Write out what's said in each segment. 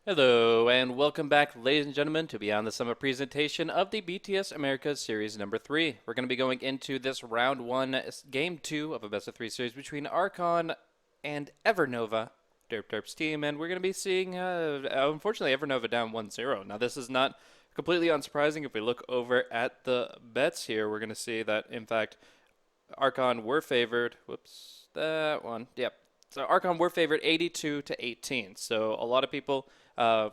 Hello, and welcome back, ladies and gentlemen, to Beyond the Summer presentation of the BTS Americas Series number 3. We're going to be going into this round 1, game 2 of a best of 3 series between Archon and Evernova, Derp's team, and we're going to be seeing, unfortunately, Evernova down 1-0. Now, this is not completely unsurprising. If we look over at the bets here, we're going to see that, in fact, Archon were favored. Whoops, that one. Yep. So Archon were favored 82-18. So a lot of people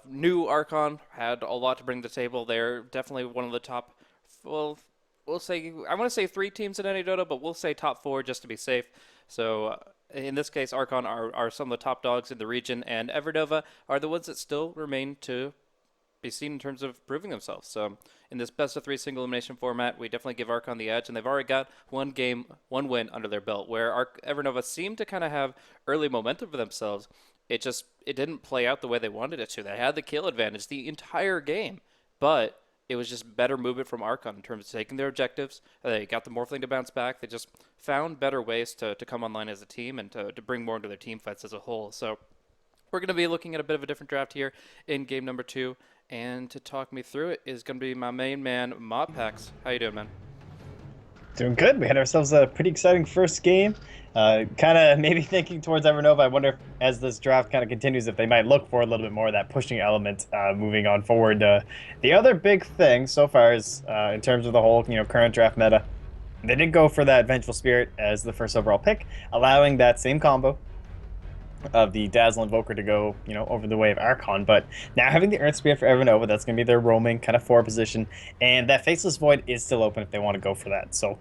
knew Archon had a lot to bring to the table. They're definitely one of the top. Well, we'll say I want to say 3 teams in any Dota, but we'll say top 4 just to be safe. So in this case, Archon are some of the top dogs in the region, and Evernova are the ones that still remain to be seen in terms of proving themselves. So in this best of 3 single elimination format, we definitely give Archon the edge, and they've already got one win under their belt, where Evernova seemed to kind of have early momentum for themselves. It didn't play out the way they wanted it to. They had the kill advantage the entire game, but it was just better movement from Archon in terms of taking their objectives. They got the Morphling to bounce back. They just found better ways to come online as a team and to bring more into their team fights as a whole. So we're going to be looking at a bit of a different draft here in game number 2. And to talk me through it is going to be my main man, MotPax. How you doing, man? Doing good. We had ourselves a pretty exciting first game. Kind of maybe thinking towards Evernova. I wonder if, as this draft kind of continues, if they might look for a little bit more of that pushing element moving on forward. The other big thing so far is in terms of the whole current draft meta, they did go for that Vengeful Spirit as the first overall pick, allowing that same combo of the Dazzle Invoker to go, over the way of Archon. But now having the Earth Spirit for Evernova, that's going to be their roaming kind of 4 position. And that Faceless Void is still open if they want to go for that. So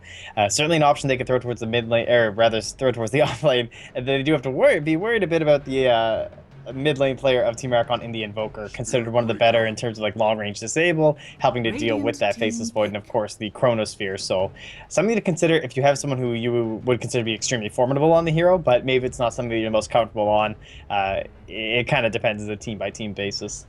certainly an option they could throw towards the mid lane, or rather throw towards the off lane. And they do have to be worried a bit about the mid lane player of Team Archon in the Invoker, considered one of the better in terms of like long range disable, helping to deal with that Faceless Void, and of course the Chronosphere. So something to consider if you have someone who you would consider to be extremely formidable on the hero, but maybe it's not something that you're most comfortable on. It kind of depends as a team by team basis.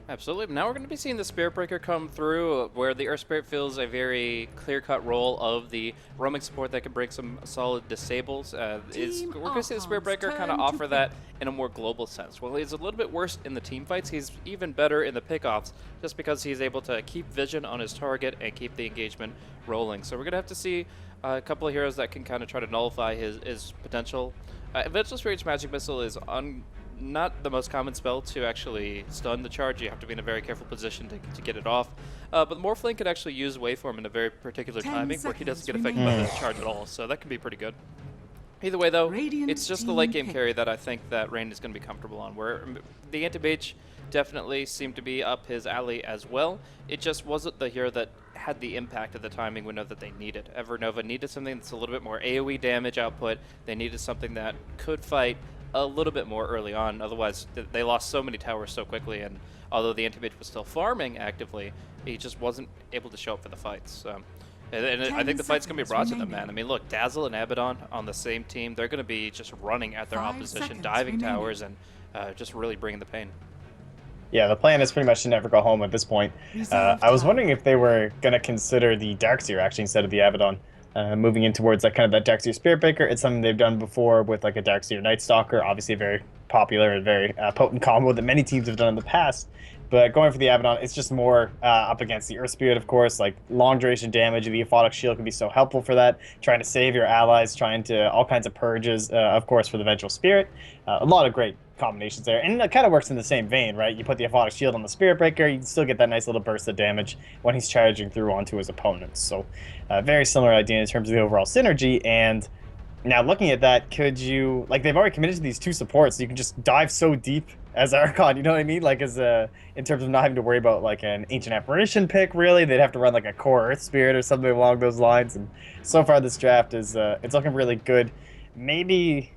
Absolutely. Now we're going to be seeing the Spirit Breaker come through, where the Earth Spirit fills a very clear-cut role of the roaming support that can bring some solid disables. We're going to see the Spirit Breaker kind of offer that in a more global sense. Well, he's a little bit worse in the team fights. He's even better in the pickoffs, just because he's able to keep vision on his target and keep the engagement rolling. So we're going to have to see a couple of heroes that can kind of try to nullify his potential. Vengeful Spirit's Magic Missile is not the most common spell to actually stun the charge. You have to be in a very careful position to get it off. But Morphling could actually use Waveform in a very particular timing where he doesn't get affected by the charge at all, so that can be pretty good. Either way, though, it's just the late game carry that I think that Rain is going to be comfortable on, where the Anti-Mage definitely seemed to be up his alley as well. It just wasn't the hero that had the impact of the timing window that they needed. Evernova needed something that's a little bit more AoE damage output. They needed something that could fight a little bit more early on. Otherwise, they lost so many towers so quickly, and although the Anti-Mage was still farming actively, he just wasn't able to show up for the fights. And I think the fight's going to be brought to them, man. I mean, look, Dazzle and Abaddon on the same team, they're going to be just running at their opposition, diving towers, and just really bringing the pain. Yeah, the plan is pretty much to never go home at this point. I was wondering if they were going to consider the Darkseer actually instead of the Abaddon. Moving in towards like kind of that Darkseer Spirit Breaker. It's something they've done before with like a Darkseer Night Stalker, obviously a very popular and very potent combo that many teams have done in the past. But going for the Abaddon, it's just more up against the Earth Spirit, of course. Like long duration damage, the Aphotic Shield can be so helpful for that. Trying to save your allies, trying to all kinds of purges, of course, for the Vengeful Spirit. A lot of great combinations there, and it kind of works in the same vein, right? You put the Aphotic Shield on the Spirit Breaker, you can still get that nice little burst of damage when he's charging through onto his opponents. So very similar idea in terms of the overall synergy. And now looking at that, could you, like, they've already committed to these 2 supports, so you can just dive so deep as Archon, you know what I mean? Like, as in terms of not having to worry about like an Ancient Apparition pick, really. They'd have to run like a core Earth Spirit or something along those lines. And so far this draft is it's looking really good. Maybe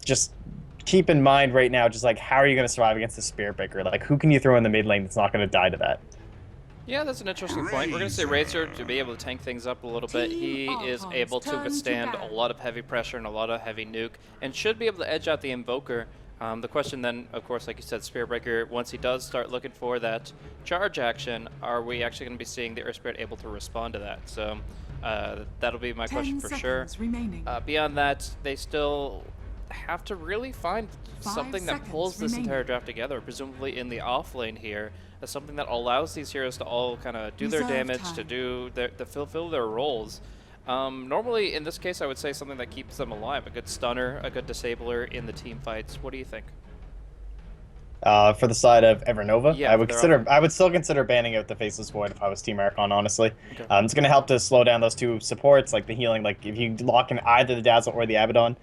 just keep in mind right now, just like, how are you going to survive against the Spirit Breaker? Like, who can you throw in the mid lane that's not going to die to that? Yeah, that's an interesting point. We're going to see Razor to be able to tank things up a little bit. He is able to withstand a lot of heavy pressure and a lot of heavy nuke, and should be able to edge out the Invoker. The question then, of course, like you said, Spirit Breaker, once he does start looking for that charge action, are we actually going to be seeing the Earth Spirit able to respond to that? So that'll be my question for sure. Beyond that, they still have to really find something that pulls this entire draft together, presumably in the off lane here, as something that allows these heroes to all kind of do their damage, to fulfill their roles. Normally, in this case, I would say something that keeps them alive, a good stunner, a good disabler in the team fights. What do you think? For the side of Evernova, Yeah, I would still consider banning out the Faceless Void if I was Team Archon, honestly. Okay. It's going to help to slow down those two supports, like the healing. Like if you lock in either the Dazzle or the Abaddon,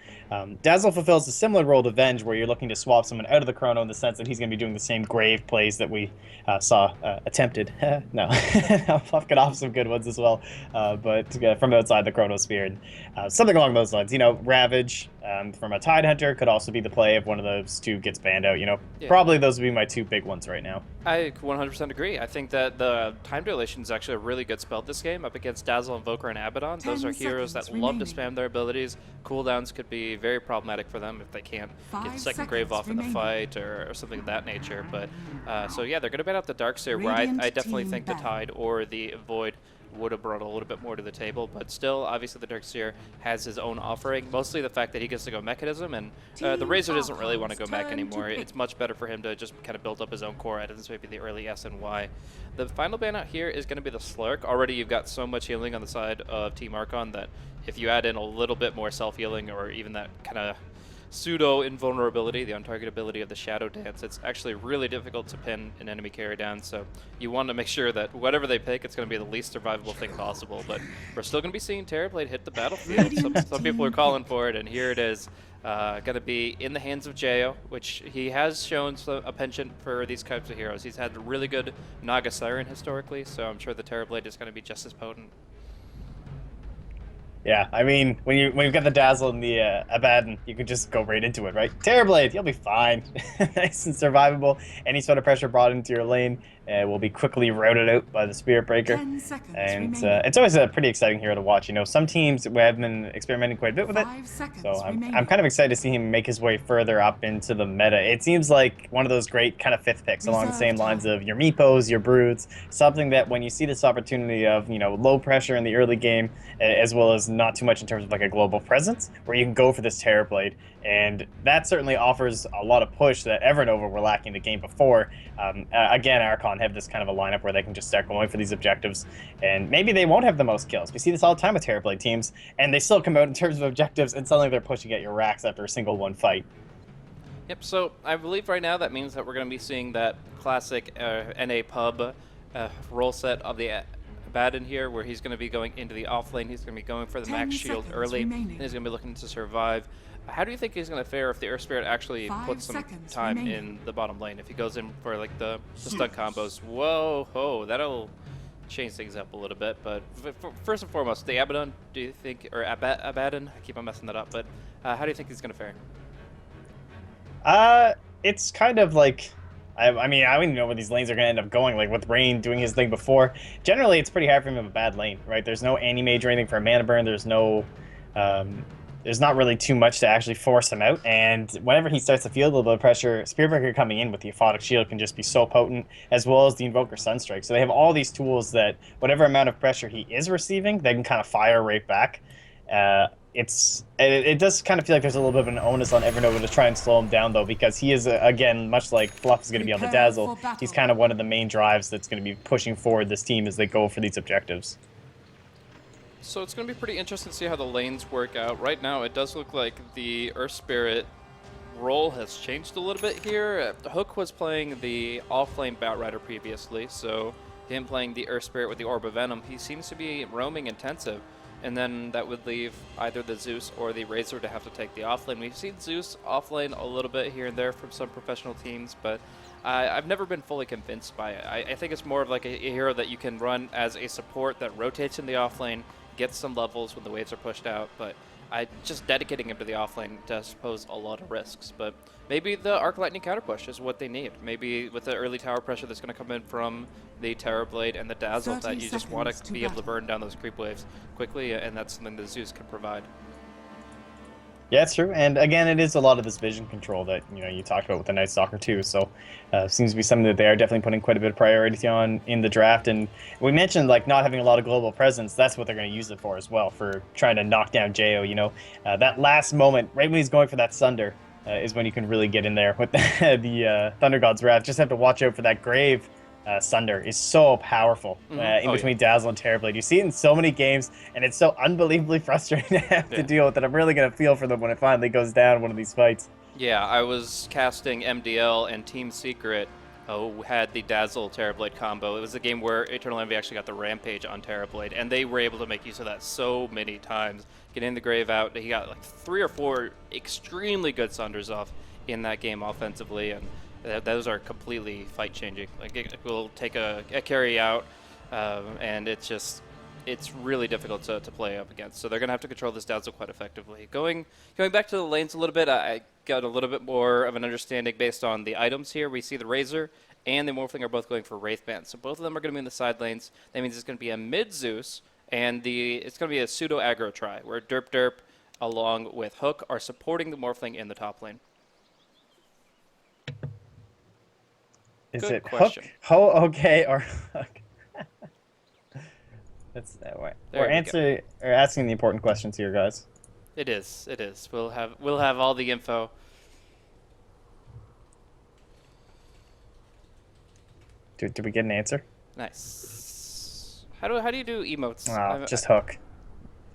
Dazzle fulfills a similar role to Venge, where you're looking to swap someone out of the Chrono in the sense that he's going to be doing the same grave plays that we saw attempted. No, I've got off some good ones as well, but from outside the Chronosphere, and something along those lines. You know, Ravage from a Tidehunter could also be the play if one of those two gets banned out. You know, probably those would be my two big ones right now. I 100% agree. I think that the time dilation is actually a really good spell this game up against Dazzle, Invoker, and Abaddon. Those are heroes that love to spam their abilities. Cooldowns could be very problematic for them if they can't get the second grave off in the fight or something of that nature. But so yeah, they're going to ban out the Darkseer, where I definitely think the Tide or the Void would have brought a little bit more to the table, but still, obviously, the Darkseer has his own offering. Mostly the fact that he gets to go Mechanism, and the Razor doesn't really want to go Mech anymore. It's much better for him to just kind of build up his own core items, maybe the early S and Y. The final ban out here is going to be the Slurk. Already, you've got so much healing on the side of Team Archon that if you add in a little bit more self-healing or even that kind of pseudo-invulnerability, the untargetability of the Shadow Dance, it's actually really difficult to pin an enemy carry down, so you want to make sure that whatever they pick, it's going to be the least survivable thing possible. But we're still going to be seeing Terrorblade hit the battlefield. Some people are calling for it, and here it is. Going to be in the hands of Jayo, which he has shown a penchant for these types of heroes. He's had really good Naga Siren historically, so I'm sure the Terrorblade is going to be just as potent. Yeah, I mean, when you've got the Dazzle and the Abaddon, you can just go right into it, right? Terrorblade, you'll be fine. Nice and survivable. Any sort of pressure brought into your lane will be quickly routed out by the Spirit Breaker. And it's always a pretty exciting hero to watch. You know, some teams have been experimenting quite a bit with it. So I'm kind of excited to see him make his way further up into the meta. It seems like one of those great kind of fifth picks along the same lines of your Meepos, your Broods, something that when you see this opportunity of, you know, low pressure in the early game, as well as not too much in terms of like a global presence, where you can go for this Terrorblade. And that certainly offers a lot of push that Evernova were lacking the game before. Again, Archon have this kind of a lineup where they can just start going for these objectives, and maybe they won't have the most kills. We see this all the time with Terrorblade teams, and they still come out in terms of objectives, and suddenly they're pushing at your racks after a single one fight. Yep, so I believe right now that means that we're going to be seeing that classic NA pub role set of the Abaddon here, where he's going to be going into the off lane. He's going to be going for the max shield early, and he's going to be looking to survive. How do you think he's going to fare if the Earth Spirit actually puts some time in the bottom lane? If he goes in for like the stun combos, whoa, that'll change things up a little bit. But first and foremost, the Abaddon, do you think, or Abaddon? I keep on messing that up, but how do you think he's going to fare? It's kind of like, I mean, I don't even know where these lanes are going to end up going, like with Rain doing his thing before. Generally, it's pretty hard for him to have a bad lane, right? There's no anti-mage or anything for a mana burn. There's no... there's not really too much to actually force him out, and whenever he starts to feel a little bit of pressure, Spearbreaker coming in with the Aphotic Shield can just be so potent, as well as the Invoker Sunstrike. So they have all these tools that whatever amount of pressure he is receiving, they can kind of fire right back. It does kind of feel like there's a little bit of an onus on Evernova to try and slow him down, though, because he is, again, much like Fluff is going to be on the Dazzle, he's kind of one of the main drives that's going to be pushing forward this team as they go for these objectives. So it's going to be pretty interesting to see how the lanes work out. Right now, it does look like the Earth Spirit role has changed a little bit here. Hook was playing the off-lane Batrider previously, so him playing the Earth Spirit with the Orb of Venom, he seems to be roaming intensive, and then that would leave either the Zeus or the Razor to have to take the off-lane. We've seen Zeus off-lane a little bit here and there from some professional teams, but I've never been fully convinced by it. I think it's more of like a hero that you can run as a support that rotates in the off-lane, gets some levels when the waves are pushed out, but just dedicating him to the offlane does pose a lot of risks. But maybe the Arc Lightning counter push is what they need. Maybe with the early tower pressure that's going to come in from the Terrorblade and the Dazzle, that you just want to be able to burn down those creep waves quickly, and that's something that Zeus can provide. Yeah, it's true. And again, it is a lot of this vision control that you talked about with the Night Stalker too. So, seems to be something that they are definitely putting quite a bit of priority on in the draft. And we mentioned like not having a lot of global presence. That's what they're going to use it for as well, for trying to knock down Jo. That last moment, right when he's going for that Sunder, is when you can really get in there with the Thunder God's Wrath. Just have to watch out for that Grave. Sunder is so powerful in Oh yeah. between Dazzle and Terrorblade. You see it in so many games, and it's so unbelievably frustrating to have to deal with that. I'm really going to feel for them when it finally goes down one of these fights. Yeah, I was casting MDL and Team Secret, who had the Dazzle Terrorblade combo. It was a game where Eternal Envy actually got the Rampage on Terrorblade, and they were able to make use of that so many times. Getting the Grave out, he got like 3 or 4 extremely good Sunders off in that game offensively, and those are completely fight-changing. Like, it will take a carry out, and it's really difficult to play up against. So they're going to have to control this Dazzle quite effectively. Going back to the lanes a little bit, I got a little bit more of an understanding based on the items here. We see the Razor and the Morphling are both going for Wraith Band. So both of them are going to be in the side lanes. That means it's going to be a mid-Zeus, and it's going to be a pseudo-aggro try, where Derp Derp along with Hook are supporting the Morphling in the top lane. Is Good it question. Hook, okay, or Hook? That's that way. We're asking the important questions here, guys. It is. We'll have all the info. Did we get an answer? Nice. How do you do emotes? Just Hook.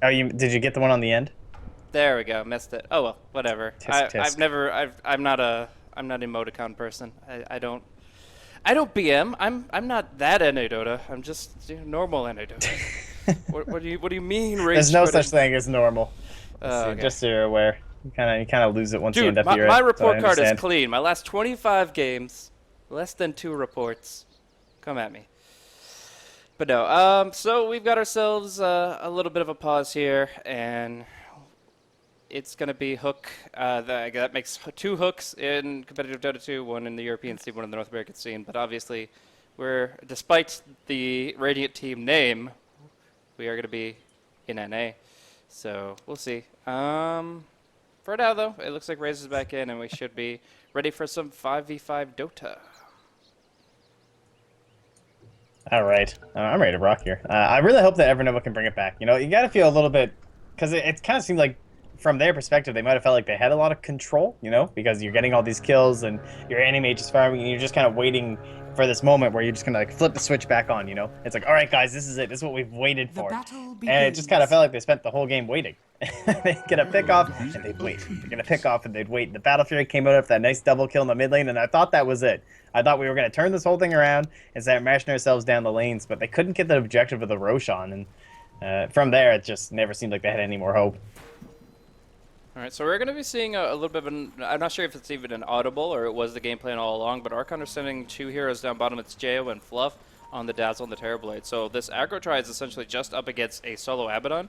Oh, did you get the one on the end? There we go. Missed it. Oh well, whatever. Tisk, tisk. I'm not an emoticon person. I don't BM. I'm not that NA Dota. I'm just normal NA Dota. what do you mean? There's no such thing as normal. Okay. Just so you're aware. You kind of lose it once you Dude, end up here. my report card is clean. My last 25 games, less than 2 reports. Come at me. But no. So we've got ourselves a little bit of a pause here, and it's going to be Hook. That makes 2 Hooks in competitive Dota 2, one in the European scene, one in the North American scene. But obviously, despite the Radiant team name, we are going to be in NA. So we'll see. For now, though, it looks like Raze is back in, and we should be ready for some 5v5 Dota. All right. I'm ready to rock here. I really hope that Evernova can bring it back. You got to feel a little bit, because it kind of seemed like, from their perspective, they might have felt like they had a lot of control, because you're getting all these kills and your anti-mage is farming and you're just kind of waiting for this moment where you're just going to flip the switch back on, It's like, all right, guys, this is it. This is what we've waited for. And it just kind of felt like they spent the whole game waiting. They get a pick off and they'd wait. They're going to pick off and they'd wait. The Battle Fury came out after that nice double kill in the mid lane, and I thought that was it. I thought we were going to turn this whole thing around and start mashing ourselves down the lanes, but they couldn't get the objective of the Roshan, and from there, it just never seemed like they had any more hope. All right, so we're going to be seeing a little bit of I'm not sure if it's even an audible or it was the game plan all along, but Archon are sending 2 heroes down bottom. It's Jo and Fluff on the Dazzle and the Terrorblade. So this aggro try is essentially just up against a solo Abaddon,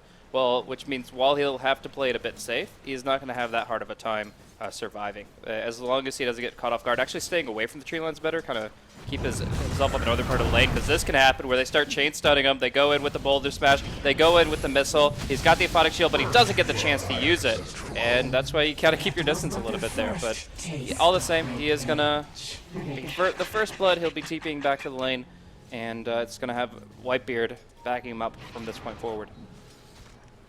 which means while he'll have to play it a bit safe, he's not going to have that hard of a time surviving. As long as he doesn't get caught off guard, actually staying away from the tree line's better, kind of keep himself on the northern part of the lane, because this can happen where they start chain stunning him. They go in with the boulder smash, they go in with the missile. He's got the aphotic shield, but he doesn't get the chance to use it, and that's why you gotta keep your distance a little bit there. But all the same, he is gonna, for the first blood, he'll be TPing back to the lane, and it's gonna have Whitebeard backing him up from this point forward.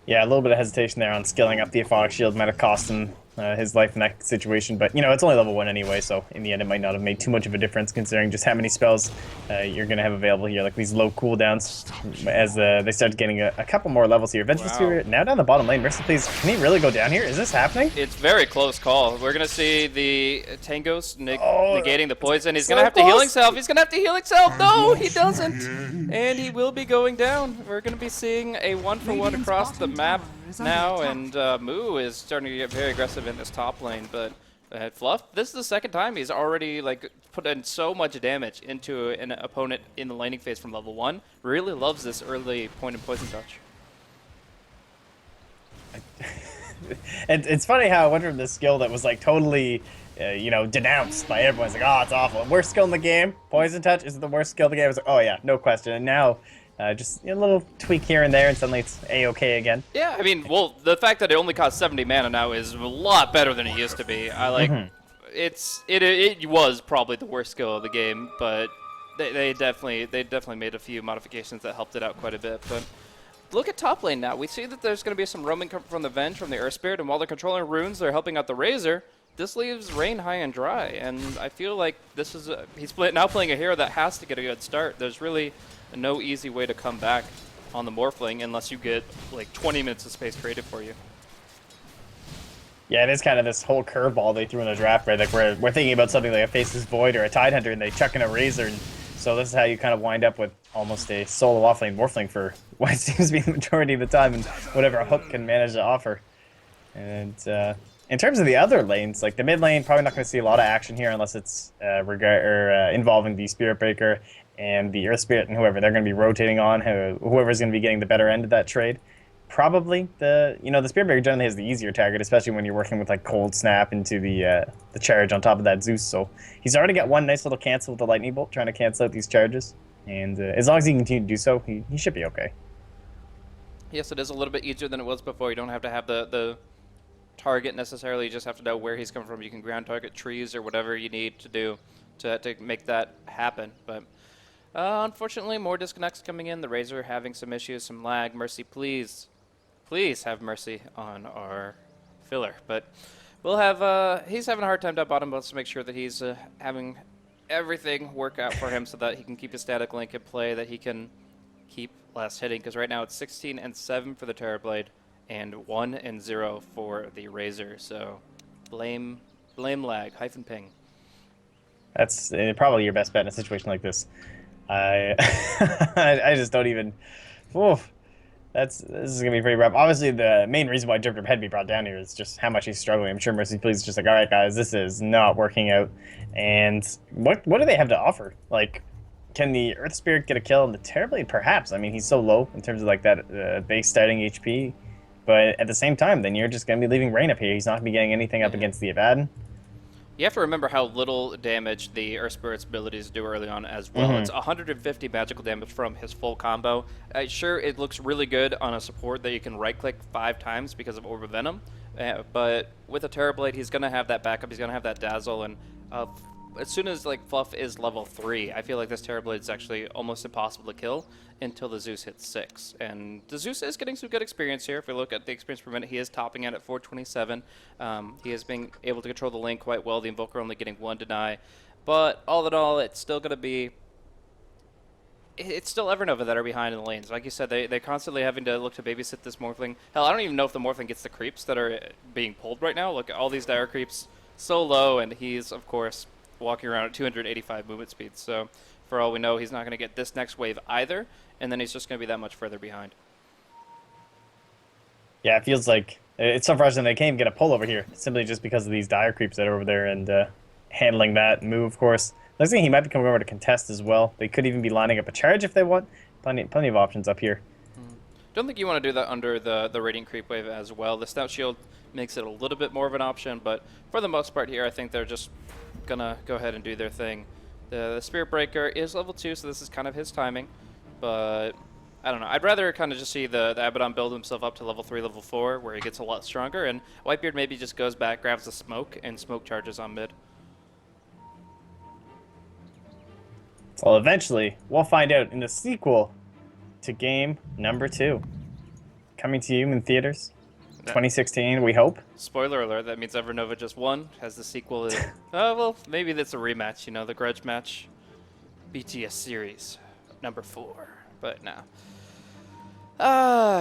Yeah, a little bit of hesitation there on skilling up the aphotic shield might have cost him his life in that situation, but it's only level 1 anyway, so in the end it might not have made too much of a difference considering just how many spells you're going to have available here, like these low cooldowns as they start getting a couple more levels here. Vengeance Spirit now down the bottom lane. Mercy, please, can he really go down here? Is this happening? It's very close call. We're going to see the Tangos negating the poison. He's going to have to heal himself. He's going to have to heal himself. No, he doesn't. And he will be going down. We're going to be seeing a 1-for-1 across the map now, and Moo is starting to get very aggressive in this top lane, but Fluff, this is the second time he's already put in so much damage into an opponent in the laning phase from level 1. Really loves this early point and poison touch. It's funny how I went from this skill that was totally denounced by everyone. It's like, oh, it's awful. Worst skill in the game. Poison touch is the worst skill in the game. It's like, oh yeah, no question. And now Just a little tweak here and there, and suddenly it's a-okay again. Yeah, I mean, well, the fact that it only costs 70 mana now is a lot better than it used to be. I like, it was probably the worst skill of the game, but they definitely made a few modifications that helped it out quite a bit. But look at top lane now. We see that there's going to be some roaming from the Venge, from the Earth Spirit, and while they're controlling runes, they're helping out the Razor. This leaves Rain high and dry, and I feel like this is he's now playing a hero that has to get a good start. There's really no easy way to come back on the Morphling unless you get like 20 minutes of space created for you. Yeah, it is kind of this whole curveball they threw in the draft, right? Like we're thinking about something like a Faceless Void or a Tidehunter, and they chuck in a Razor, and so this is how you kind of wind up with almost a solo offlane Morphling for what seems to be the majority of the time, and whatever a hook can manage to offer. And in terms of the other lanes, like the mid lane, probably not going to see a lot of action here unless it's involving the Spirit Breaker and the Earth Spirit and whoever they're going to be rotating on, whoever's going to be getting the better end of that trade. Probably the Spirit Breaker generally has the easier target, especially when you're working with like Cold Snap into the charge on top of that Zeus. So he's already got one nice little cancel with the Lightning Bolt, trying to cancel out these charges, and as long as he can continue to do so, he should be okay. Yes, it is a little bit easier than it was before. You don't have to have the target necessarily. You just have to know where he's coming from. You can ground target trees or whatever you need to do to make that happen. But unfortunately, more disconnects coming in. The Razor having some issues, some lag. Mercy, please have mercy on our filler. But we'll have he's having a hard time down bottom. But let's make sure that he's having everything work out for him so that he can keep his static link in play, that he can keep last hitting. Because right now it's 16-7 for the Terrorblade and 1-0 for the Razor. So blame lag -ping. That's probably your best bet in a situation like this. I I just don't even. Oof. This is gonna be pretty rough. Obviously, the main reason why Drip had to be brought down here is just how much he's struggling. I'm sure Mercy Please is just like, all right, guys, this is not working out. And what do they have to offer? Like, can the Earth Spirit get a kill on the Terrorblade? Perhaps. I mean, he's so low in terms of like that base starting HP. But at the same time, then you're just gonna be leaving Rain up here. He's not gonna be getting anything up against the Abaddon. You have to remember how little damage the Earth Spirit's abilities do early on as well. It's 150 magical damage from his full combo. Sure, it looks really good on a support that you can right-click 5 times because of Orb of Venom, but with a Terrorblade, he's going to have that backup, he's going to have that Dazzle, and as soon as like Fluff is level 3, I feel like this Terrorblade is actually almost impossible to kill until the Zeus hits 6. And the Zeus is getting some good experience here. If we look at the experience per minute, he is topping out at 427. He is being able to control the lane quite well. The Invoker only getting 1 deny. But all in all, it's still going to be... It's still Evernova that are behind in the lanes. Like you said, they're constantly having to look to babysit this Morphling. Hell, I don't even know if the Morphling gets the creeps that are being pulled right now. Look at all these dire creeps so low, and he's, of course, walking around at 285 movement speed. So for all we know, he's not going to get this next wave either, and then he's just going to be that much further behind. Yeah, it feels like it's so frustrating they can't even get a pull over here, simply just because of these dire creeps that are over there and handling that move, of course. Looks like he might be coming over to contest as well. They could even be lining up a charge if they want. Plenty of options up here. Don't think you want to do that under the Radiant Creep Wave as well. The Stout Shield makes it a little bit more of an option, but for the most part here, I think they're just going to go ahead and do their thing. The Spirit Breaker is level 2, so this is kind of his timing, but I don't know. I'd rather kind of just see the Abaddon build himself up to level 3, level 4, where he gets a lot stronger, and Whitebeard maybe just goes back, grabs the smoke, and smoke charges on mid. Well, eventually, we'll find out in the sequel to game number 2. Coming to you in theaters, 2016, we hope. Spoiler alert, that means Evernova just won, has the sequel. Well, maybe that's a rematch, you know, the grudge match. BTS series, number 4. But no.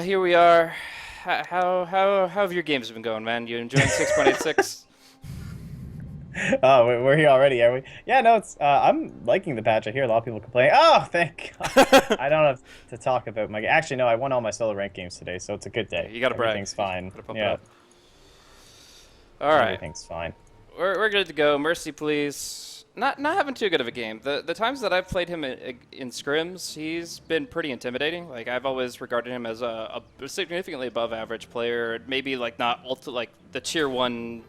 Here we are. How have your games been going, man? You enjoying 6.86? Oh, we're here already, are we? Yeah, no, it's I'm liking the patch. I hear a lot of people complain. Oh, thank God. I don't have to talk about my... Actually, no, I won all my solo rank games today, so it's a good day. You gotta brag. Everything's fine. Yeah. All right. Everything's fine. We're good to go. Mercy, please. Not having too good of a game. The times that I've played him in scrims, he's been pretty intimidating. Like, I've always regarded him as a significantly above average player. Maybe like not like the tier 1.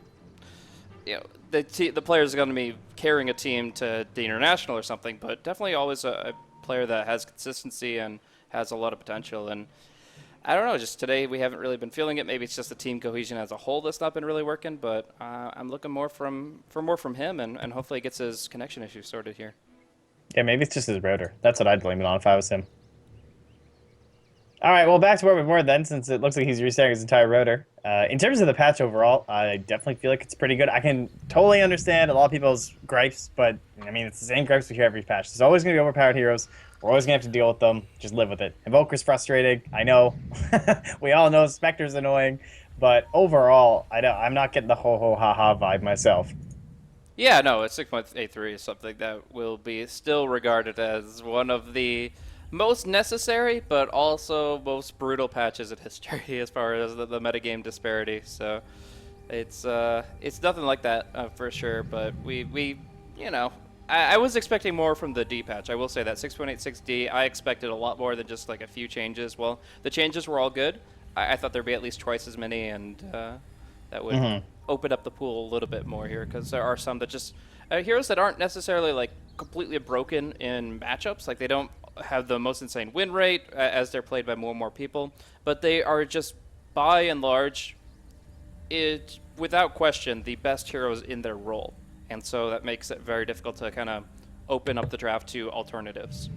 You know, the players are going to be carrying a team to the international or something, but definitely always a player that has consistency and has a lot of potential. And I don't know, just today we haven't really been feeling it. Maybe it's just the team cohesion as a whole that's not been really working. But I'm looking for more from him, and hopefully he gets his connection issues sorted here. Yeah, maybe it's just his rotor. That's what I'd blame it on if I was him. All right, well, back to where we were then, since it looks like he's restarting his entire rotor. In terms of the patch overall, I definitely feel like it's pretty good. I can totally understand a lot of people's gripes, but I mean, it's the same gripes we hear every patch. There's always going to be overpowered heroes. We're always going to have to deal with them. Just live with it. Invoker's frustrating. I know. We all know Spectre's annoying, but overall, I'm not getting the ho ho ha ha vibe myself. Yeah, no, it's 6.83 is something that will be still regarded as one of the most necessary, but also most brutal patches in history as far as the metagame disparity. So it's nothing like that for sure. But we you know, I was expecting more from the D patch. I will say that 6.86D, I expected a lot more than just like a few changes. Well, the changes were all good. I thought there'd be at least twice as many, and that would open up the pool a little bit more here, because there are some that just heroes that aren't necessarily like completely broken in matchups. Like they don't have the most insane win rate as they're played by more and more people, but they are just by and large, it without question the best heroes in their role, and so that makes it very difficult to kind of open up the draft to alternatives.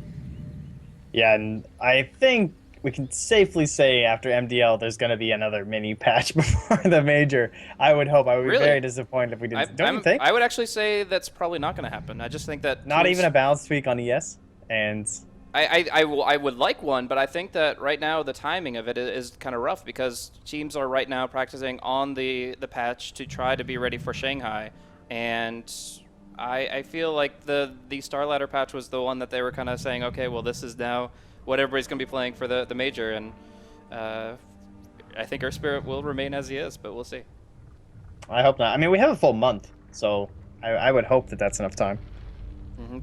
Yeah, and I think we can safely say after MDL, there's going to be another mini patch before the major. I would hope. I would be Really? very disappointed if we didn't. Don't you think? I would actually say that's probably not going to happen. I just think that Not teams, even a balance tweak on ES, and I would like one, but I think that right now the timing of it is kind of rough, because teams are right now practicing on the patch to try to be ready for Shanghai, and I feel like the Star Ladder patch was the one that they were kind of saying, okay, well, this is now what everybody's going to be playing for the major, and I think our Spirit will remain as he is, but we'll see. I hope not. I mean, we have a full month, so I would hope that that's enough time.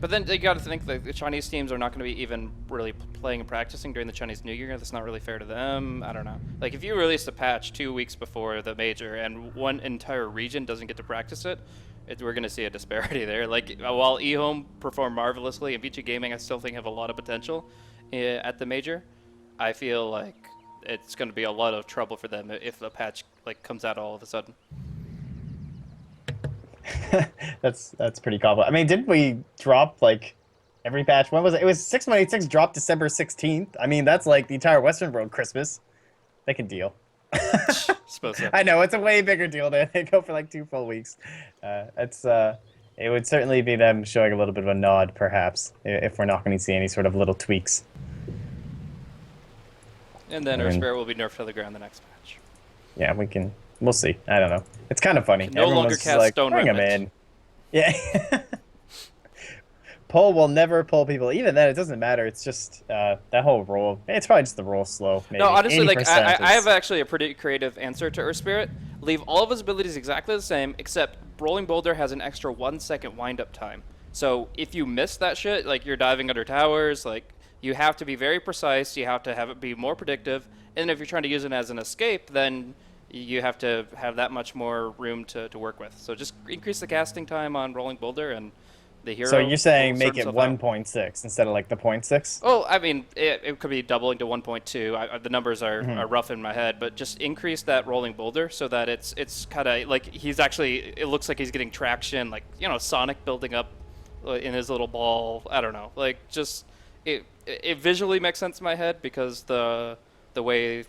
But then you got to think that the Chinese teams are not going to be even really playing and practicing during the Chinese New Year. That's not really fair to them. I don't know. Like, if you release a patch 2 weeks before the major and one entire region doesn't get to practice it, we're going to see a disparity there. Like, while eHome performed marvelously and VG Gaming I still think have a lot of potential at the major, I feel like it's going to be a lot of trouble for them if the patch like comes out all of a sudden. That's pretty complicated. I mean, didn't we drop like every patch? When was it? It was 6.86 dropped December 16th. I mean, that's like the entire Western world Christmas. They can deal. Suppose so. I know it's a way bigger deal there. They go for like 2 full weeks. It would certainly be them showing a little bit of a nod, perhaps, if we're not going to see any sort of little tweaks. And then our Spirit will be nerfed to the ground the next patch. Yeah, we'll see. I don't know. It's kind of funny. No Everyone longer was just cast like, stone bring him remnants. in. Yeah. Pull will never pull people. Even then, it doesn't matter. It's just that whole roll. It's probably just the roll slow. Maybe. No, honestly, like 80% I is- have actually a pretty creative answer to Earth Spirit. Leave all of his abilities exactly the same, except Rolling Boulder has an extra 1 second wind-up time. So if you miss that shit, like you're diving under towers, like you have to be very precise. You have to have it be more predictive. And if you're trying to use it as an escape, then you have to have that much more room to work with. So just increase the casting time on Rolling Boulder, and the hero. So you're saying will make sort it himself out. 1.6 instead of like the 0.6? Well, I mean, it could be doubling to 1.2. The numbers are rough in my head, but just increase that Rolling Boulder so that it's kind of like it looks like he's getting traction, like, you know, Sonic building up in his little ball. I don't know. Like, just it visually makes sense in my head because the way,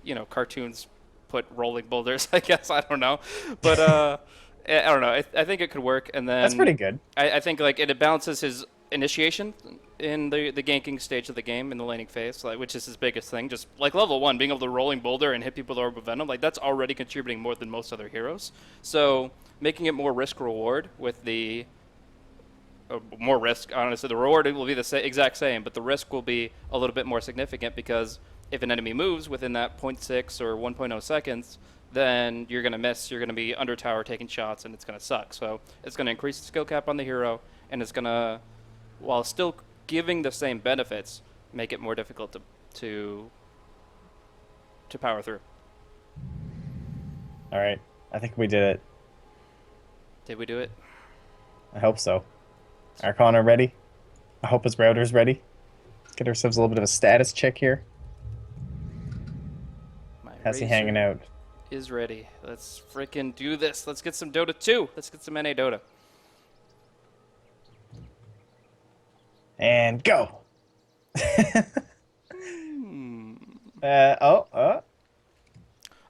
you know, cartoons put rolling boulders, I guess. I don't know. But I don't know. I think it could work. And then That's pretty good. I think like it balances his initiation in the ganking stage of the game in the laning phase, like, which is his biggest thing. Just like level 1, being able to rolling boulder and hit people with Orb of Venom, like that's already contributing more than most other heroes. So making it more risk reward with the more risk, honestly, the reward will be the exact same, but the risk will be a little bit more significant because if an enemy moves within that 0.6 or 1.0 seconds, then you're going to miss, you're going to be under tower taking shots, and it's going to suck. So it's going to increase the skill cap on the hero, and it's going to, while still giving the same benefits, make it more difficult to power through. All right. I think we did it. Did we do it? I hope so. Archon are ready. I hope his router's ready. Get ourselves a little bit of a status check here. My How's he Razor hanging out? is ready. Let's freaking do this. Let's get some Dota 2. Let's get some NA Dota. And go.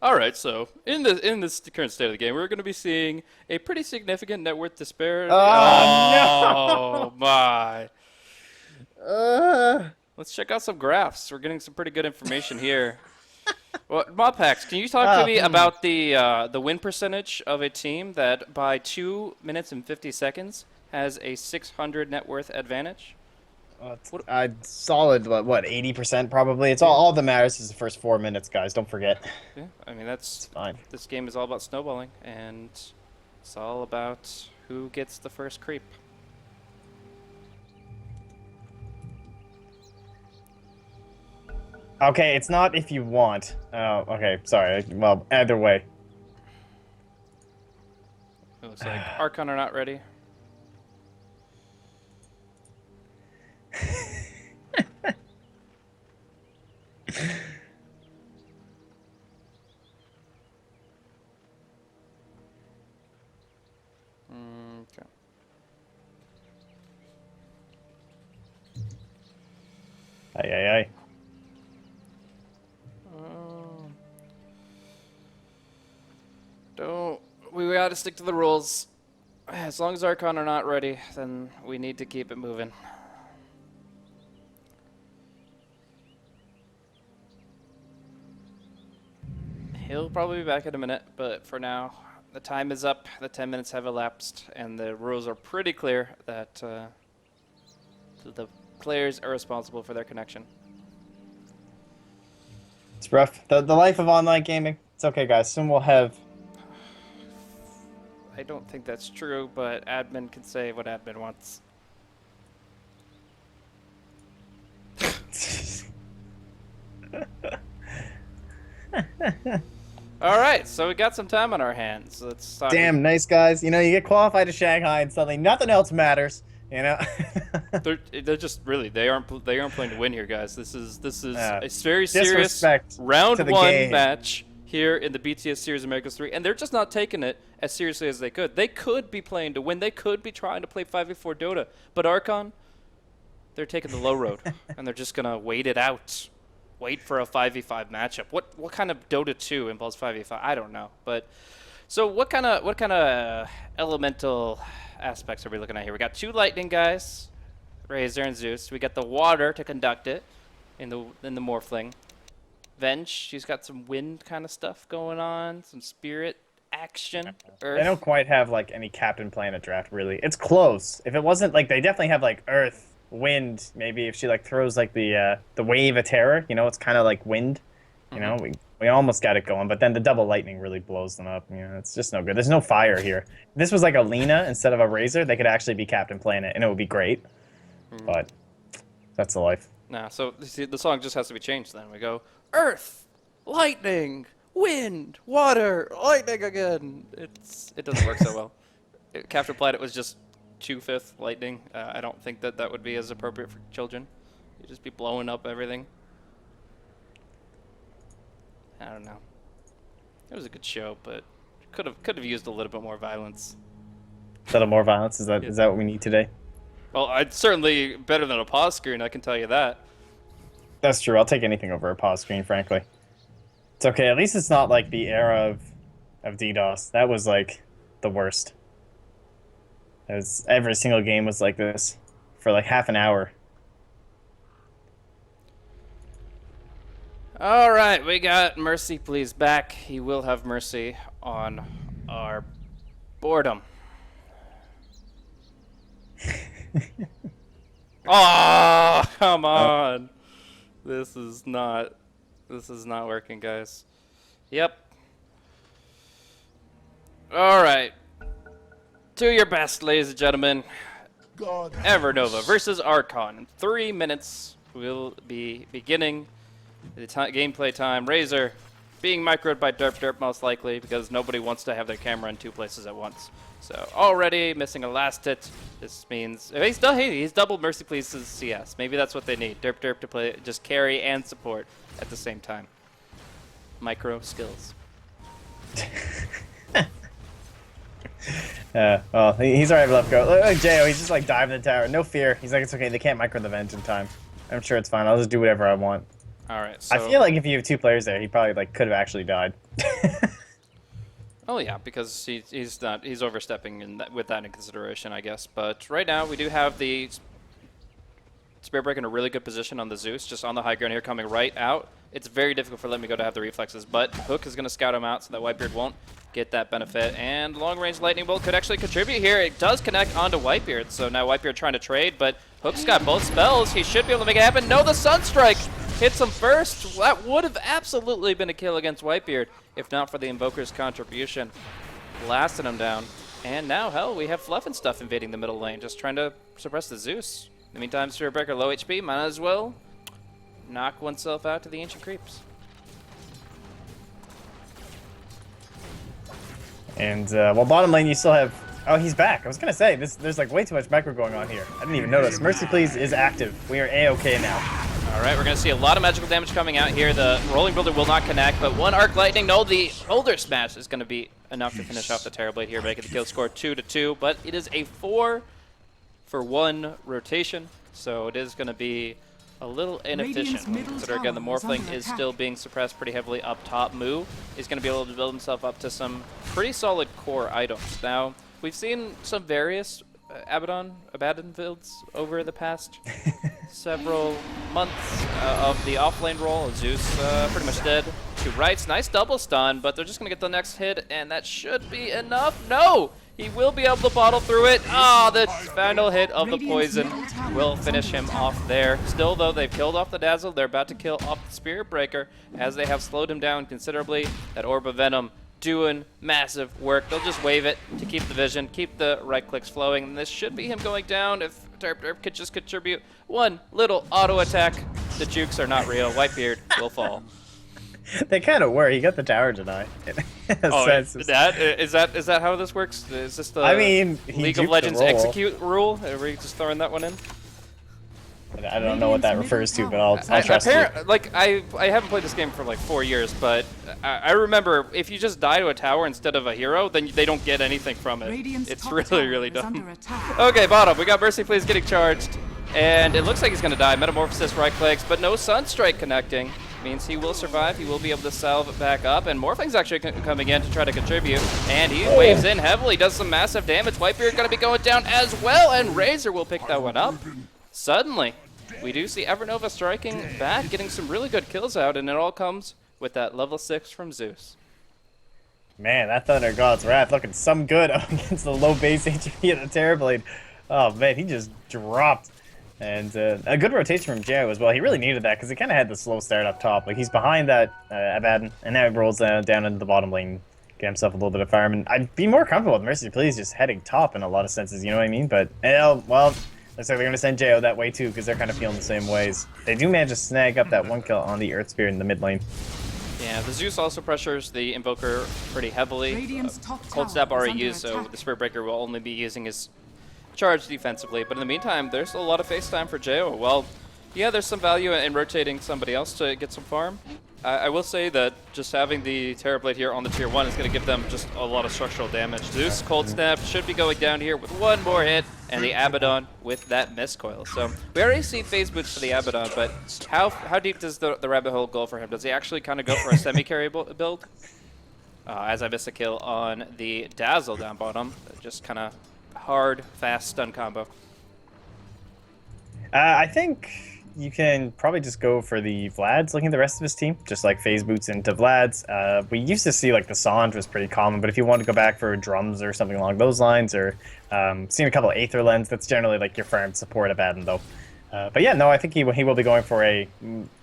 All right, so in this current state of the game, we're going to be seeing a pretty significant net worth disparity. Oh, Oh my! no. Let's check out some graphs. We're getting some pretty good information here. Well, MotPax, can you talk to me about the win percentage of a team that by 2 minutes and 50 seconds has a 600 net worth advantage? Solid, what, 80% probably? It's all that matters is the first 4 minutes, guys. Don't forget. Yeah, I mean, that's It's fine. This game is all about snowballing, and it's all about who gets the first creep. Okay, it's not if you want. Oh, okay, sorry. Well, either way. It looks like Archon are not ready. Okay. Aye, aye, aye. We gotta stick to the rules. As long as Archon are not ready, then we need to keep it moving. He'll probably be back in a minute, but for now, the time is up. The 10 minutes have elapsed, and the rules are pretty clear that the players are responsible for their connection. It's rough. The life of online gaming. It's okay, guys. Soon we'll have... I don't think that's true, but admin can say what admin wants. All right, so we got some time on our hands. Let's talk. Damn, nice guys. You know, you get qualified to Shanghai and suddenly nothing else matters. You know. they're just really they aren't playing to win here, guys. This is a very serious disrespect round to the one game. match here in the BTS Series Americas 3, and they're just not taking it as seriously as they could. They could be playing to win. They could be trying to play 5v4 Dota, but Archon, they're taking the low road, and they're just gonna wait it out. Wait for a 5v5 matchup. What kind of Dota 2 involves 5v5? I don't know. But so what kind of elemental aspects are we looking at here? We got 2 lightning guys, Razor and Zeus. We got the water to conduct it in the Morphling. Venge, she's got some wind kind of stuff going on, some spirit action. Earth. They don't quite have like any captain planet draft really. It's close. If it wasn't like they definitely have like Earth, wind, maybe if she like throws like the wave of terror, you know, it's kind of like wind. You know, we almost got it going, but then the double lightning really blows them up. You know, it's just no good. There's no fire here. If this was like a Lena instead of a Razor, they could actually be Captain Planet, and it would be great. But that's the life. Nah, so see, the song just has to be changed then. We go Earth, lightning, wind, water, lightning again. It doesn't work so well. Captain Planet was just 2/5 lightning. I don't think that would be as appropriate for children. You'd just be blowing up everything. I don't know. It was a good show, but could have used a little bit more violence. A little more violence, is that what we need today? Well, I'd certainly better than a pause screen, I can tell you that. That's true. I'll take anything over a pause screen, frankly. It's okay. At least it's not like the era of DDoS. That was like the worst. Every single game was like this for like half an hour. All right, we got Mercy Please back. He will have mercy on our boredom. Oh, come on. This is not working, guys. Yep. All right. Do your best, ladies and gentlemen. Evernova versus Archon. In 3 minutes, we'll be beginning the gameplay time. Razor being microed by Derp most likely because nobody wants to have their camera in 2 places at once. So already missing a last hit This means he's doubled Mercy Please's CS. Maybe that's what they need. Derp Derp to play, just carry and support at the same time. Micro skills. Well, he's already left go. Look, Jo, he's just like diving the tower. No fear. He's like, it's okay. They can't micro the vent in time. I'm sure it's fine. I'll just do whatever I want. All right. So I feel like if you have 2 players there, he probably like could have actually died. oh yeah, because he's overstepping with that in consideration, I guess. But right now we do have the Spirit Breaker in a really good position on the Zeus, just on the high ground here, coming right out. It's very difficult for Let Me Go to have the reflexes, but Hook is going to scout him out so that Whitebeard won't get that benefit. And long-range Lightning Bolt could actually contribute here. It does connect onto Whitebeard, so now Whitebeard trying to trade, but Hook's got both spells. He should be able to make it happen. No, the Sunstrike hits him first. That would have absolutely been a kill against Whitebeard if not for the Invoker's contribution. Blasting him down. And now, hell, we have Fluff and stuff invading the middle lane, just trying to suppress the Zeus. In the meantime, Spirit Breaker low HP, might as well knock oneself out to the Ancient Creeps. And well, bottom lane you still have. Oh, he's back. I was gonna say there's like way too much micro going on here. I didn't even notice. Mercy Please is active. We are A-okay now. All right, we're gonna see a lot of magical damage coming out here. The Rolling Builder will not connect, but one Arc Lightning. No, the Boulder Smash is gonna be enough to finish off the Terrorblade here, making the kill score 2-2. But it is a 4-for-1 rotation, so it is gonna be a little inefficient. Consider again the Morphling is still being suppressed pretty heavily up top. Moo is going to be able to build himself up to some pretty solid core items. Now, we've seen some various Abaddon builds over the past several months of the offlane role. Zeus pretty much dead. 2 rights, nice double stun, but they're just going to get the next hit, and that should be enough. No! He will be able to bottle through it. Ah, the final hit of the poison will finish him off there. Still, though, they've killed off the Dazzle. They're about to kill off the Spirit Breaker as they have slowed him down considerably. That Orb of Venom doing massive work. They'll just wave it to keep the vision, keep the right clicks flowing. And this should be him going down if Derp Derp could just contribute one little auto attack. The jukes are not real. Whitebeard will fall. They kind of were. He got the tower denied. Is that how this works? Is this the League of Legends execute rule? Are we just throwing that one in? I don't know what that refers to, but I'll trust you. Like I haven't played this game for like 4 years, but I remember if you just die to a tower instead of a hero, then they don't get anything from it. It's really dumb. Okay, bottom. We got Mercy Please getting charged, and it looks like he's gonna die. Metamorphosis right clicks, but no Sunstrike connecting. Means he will survive. He will be able to salve it back up, and Morphling's actually coming in to try to contribute, and he waves in heavily, does some massive damage. Whitebeard going to be going down as well, and Razor will pick that one up. Suddenly, we do see Evernova striking back, getting some really good kills out, and it all comes with that level 6 from Zeus. Man, that Thunder God's Wrath looking some good against the low base HP of the Terrorblade. Oh man, he just dropped. And a good rotation from Jo as well. He really needed that because he kind of had the slow start up top. Like he's behind that Abaddon, and now he rolls down into the bottom lane, get himself a little bit of fireman. I'd be more comfortable with Mercy Please just heading top in a lot of senses, you know what I mean? But, well, looks like they're going to send Jo that way too because they're kind of feeling the same ways. They do manage to snag up that 1 kill on the Earth Spear in the mid lane. Yeah, the Zeus also pressures the Invoker pretty heavily. Cold Stab already used, so the Spirit Breaker will only be using his charge defensively, but in the meantime, there's a lot of face time for Jo. Well, yeah, there's some value in rotating somebody else to get some farm. I will say that just having the Terrorblade here on the tier 1 is going to give them just a lot of structural damage. Zeus, Cold Snap should be going down here with 1 more hit, and the Abaddon with that Mistcoil. So we already see phase boots for the Abaddon, but how deep does the rabbit hole go for him? Does he actually kind of go for a semi-carry build? As I miss a kill on the Dazzle down bottom, just kind of hard, fast stun combo. I think you can probably just go for the Vlads looking at the rest of his team, just like phase boots into Vlads. We used to see like the Sange was pretty common, but if you want to go back for drums or something along those lines, or seen a couple of Aether Lens, that's generally like your farm support of Abaddon though. But yeah, no, I think he will be going for a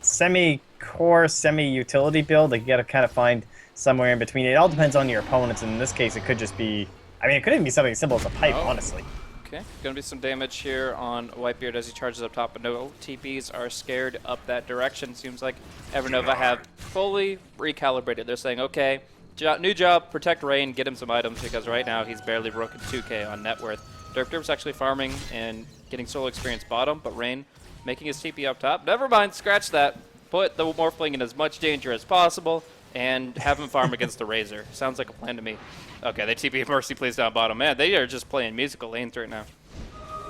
semi-core, semi-utility build. Like you got to kind of find somewhere in between. It all depends on your opponents, and in this case, it could just be. I mean, it could even be something as simple as a pipe, honestly. Okay, gonna be some damage here on Whitebeard as he charges up top, but no TPs are scared up that direction. Seems like Evernova have fully recalibrated. They're saying, okay, new job, protect Rain, get him some items, because right now he's barely broken 2K on net worth. Derp's actually farming and getting solo experience bottom, but Rain making his TP up top. Never mind, scratch that. Put the Morphling in as much danger as possible and have him farm against the Razor. Sounds like a plan to me. Okay, they TP Mercy Please down bottom. Man, they are just playing musical lanes right now.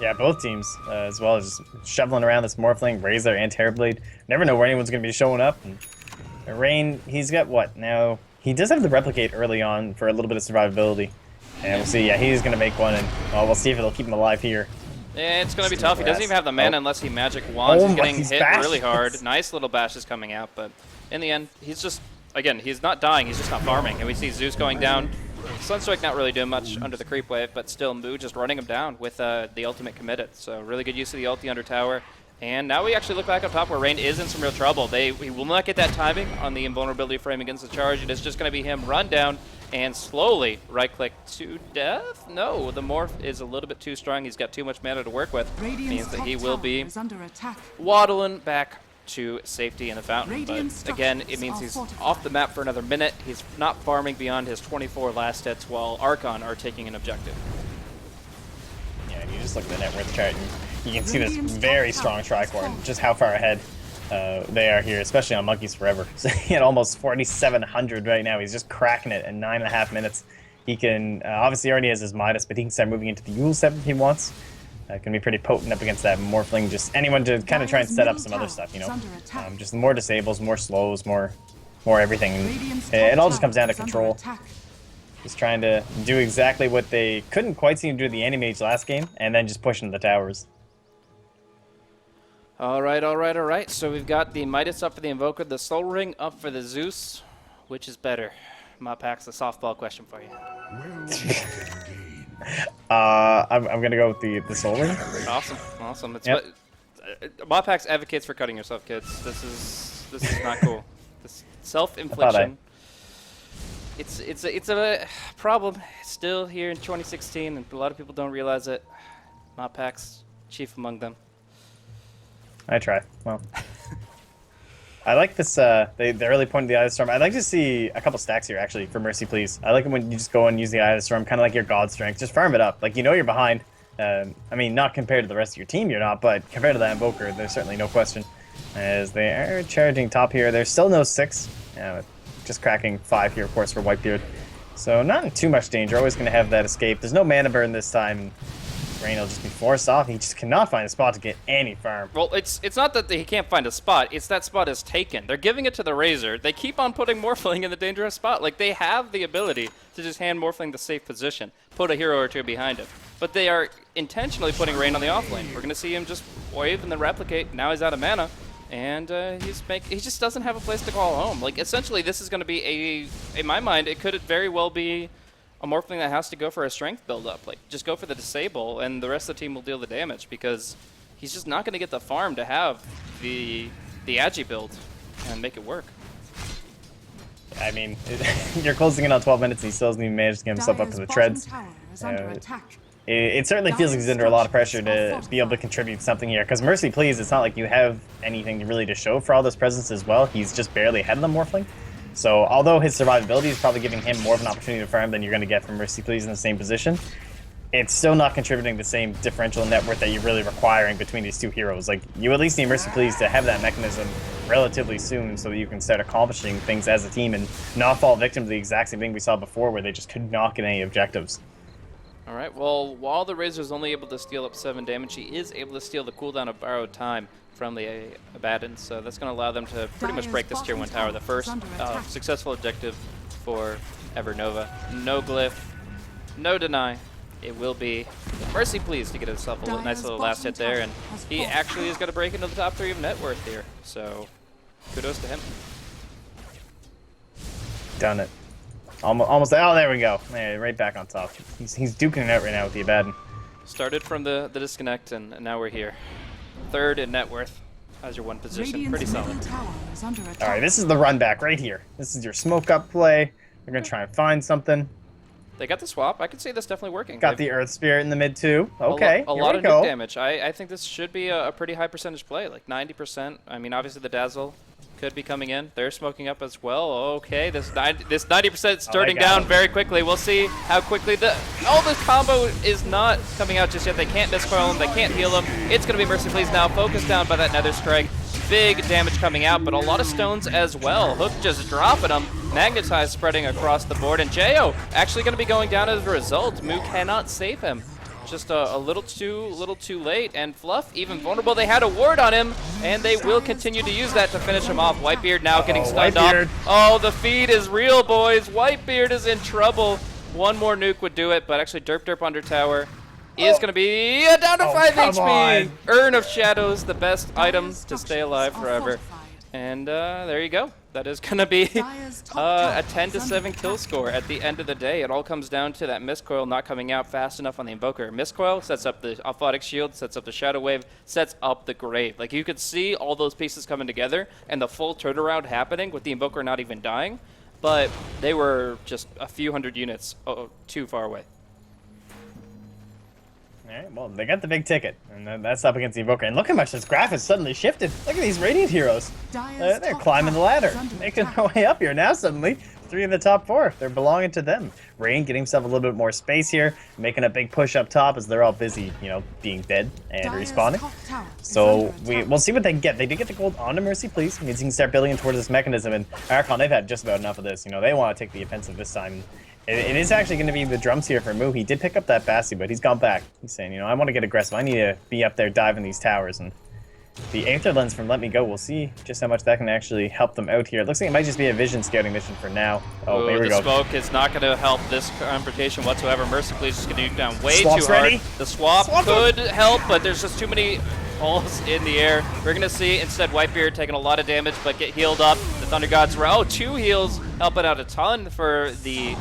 Yeah, both teams, as well as just shoveling around this Morphling, Razor, and Terrorblade. Never know where anyone's going to be showing up. And Rain, he's got what now? He does have the Replicate early on for a little bit of survivability. And we'll see, yeah, he's going to make one, and well, we'll see if it'll keep him alive here. Yeah, it's going to be tough. He doesn't even have the mana unless he magic wands. He's getting hit really hard. Nice little bashes coming out, but in the end, he's just, again, he's not dying, he's just not farming. And we see Zeus going down. Sunstrike not really doing much under the creep wave, but still Moo just running him down with the ultimate committed. So really good use of the ulti under tower. And now we actually look back up top where Rain is in some real trouble. He will not get that timing on the invulnerability frame against the charge. It is just going to be him run down and slowly right-click to death. No, the Morph is a little bit too strong. He's got too much mana to work with. Means that he will be waddling back to safety in the fountain. But again, it means he's off the map for another minute. He's not farming beyond his 24 last hits while Archon are taking an objective. Yeah, and you just look at the net worth chart and you can see this very strong Tricore and just how far ahead they are here, especially on Monkeys Forever. So he had almost 4,700 right now. He's just cracking it in 9.5 minutes. He can, obviously already has his Midas, but he can start moving into the Yule set if he wants. Can be pretty potent up against that Morphling. Just anyone to kind of try and set up some other stuff, you know. Just more disables, more slows, more everything. It all just comes down to control. Just trying to do exactly what they couldn't quite seem to do the Anti-Mage last game, and then just pushing the towers. All right. So we've got the Midas up for the Invoker, the Soul Ring up for the Zeus. Which is better? MotPax, a softball question for you. I'm gonna go with the Soul Ring. Awesome. It's what MotPax advocates for cutting yourself, kids. This is not cool. This self-infliction. It's a problem still here in 2016, and a lot of people don't realize it. MotPax, chief among them. I try. Well, I like this. They really pointed the Eye of the Storm. I'd like to see a couple stacks here, actually, for Mercy Please. I like it when you just go and use the Eye of the Storm, kind of like your God Strength. Just farm it up. Like, you know you're behind. I mean, not compared to the rest of your team, you're not, but compared to that Invoker, there's certainly no question. As they are charging top here, there's still no 6. Just cracking 5 here, of course, for Whitebeard. So not in too much danger. Always going to have that escape. There's no mana burn this time. Rain will just be forced off. He just cannot find a spot to get any farm. Well, it's not that he can't find a spot. It's that spot is taken. They're giving it to the Razor. They keep on putting Morphling in the dangerous spot. Like, they have the ability to just hand Morphling the safe position, put a hero or two behind him. But they are intentionally putting Rain on the offlane. We're going to see him just wave and then replicate. Now he's out of mana. And he just doesn't have a place to call home. Like, essentially, this is going to be in my mind, it could very well be a Morphling that has to go for a strength build-up. Like, just go for the disable, and the rest of the team will deal the damage, because he's just not going to get the farm to have the Agi build and make it work. I mean, you're closing in on 12 minutes, and he still hasn't even managed to get himself up to the treads. It certainly feels like he's under a lot of pressure to be able to contribute something here. Because Mercy Please, it's not like you have anything really to show for all this presence as well. He's just barely ahead of the Morphling. So although his survivability is probably giving him more of an opportunity to farm than you're going to get from Mercy Please in the same position, it's still not contributing the same differential net worth that you're really requiring between these two heroes. Like, you at least need Mercy Please to have that mechanism relatively soon so that you can start accomplishing things as a team and not fall victim to the exact same thing we saw before where they just could not get any objectives. Alright, well, while the Razor's only able to steal up 7 damage, he is able to steal the cooldown of borrowed time from the Abaddon, so that's going to allow them to pretty much break this tier 1 tower. The first successful objective for Evernova. No glyph, no deny. It will be Mercy Please to get himself a nice little last hit there, and he actually is going to break into the top 3 of net worth here, so kudos to him. Done it. Almost. Oh, there we go. Yeah, right back on top. He's duking it out right now with the Abaddon. Started from the disconnect, and now we're here. 3rd in net worth as your 1 position. Pretty solid. All right, this is the run back right here. This is your smoke up play. They're going to try and find something. They got the swap. I can see this definitely working. Got the Earth Spirit in the mid too. Okay, a lot of nuke damage. I think this should be a pretty high percentage play, like 90%. I mean, obviously the Dazzle could be coming in. They're smoking up as well. Okay, this 90% starting down very quickly. We'll see how quickly this combo is not coming out just yet. They can't miscoil him. They can't heal him. It's going to be Mercy Please now. Focused down by that Nether Strike. Big damage coming out, but a lot of stones as well. Hook just dropping them. Magnetize spreading across the board. And Jo actually going to be going down as a result. Moo cannot save him. Just a little too late, and Fluff even vulnerable. They had a ward on him, and they will continue to use that to finish him off. Whitebeard now getting stunned off. Oh, the feed is real, boys. Whitebeard is in trouble. One more nuke would do it, but actually Derp under tower is going to be down to 5 HP. Urn of Shadows, the best item to stay alive forever. And there you go. That is going to be a 10-7 kill score at the end of the day. It all comes down to that Mistcoil not coming out fast enough on the Invoker. Mistcoil sets up the Aphotic Shield, sets up the Shadow Wave, sets up the Grave. Like, you could see all those pieces coming together and the full turnaround happening with the Invoker not even dying. But they were just a few hundred units too far away. Alright, well, they got the big ticket, and that's up against the Invoker. And look how much this graph has suddenly shifted. Look at these Radiant heroes. They're climbing the ladder, making their way up here now suddenly. 3 in the top 4. They're belonging to them. Rain getting himself a little bit more space here, making a big push up top as they're all busy, you know, being dead and respawning. So we'll see what they can get. They did get the gold onto Mercy Please. Means he can start building towards this mechanism. And Archon, they've had just about enough of this. You know, they want to take the offensive this time. It is actually going to be the drums here for Moo. He did pick up that Bassi, but he's gone back. He's saying, you know, I want to get aggressive. I need to be up there diving these towers. And the Aether Lens from Let Me Go, we'll see just how much that can actually help them out here. It looks like it might just be a vision scouting mission for now. Oh, there we go. The smoke is not going to help this confrontation whatsoever. Mercy Please is going to nuke down way too hard. Ready? The swap could help, but there's just too many holes in the air. We're going to see instead Whitebeard taking a lot of damage, but get healed up. The Thunder Gods were, 2 heals, helping out a ton for the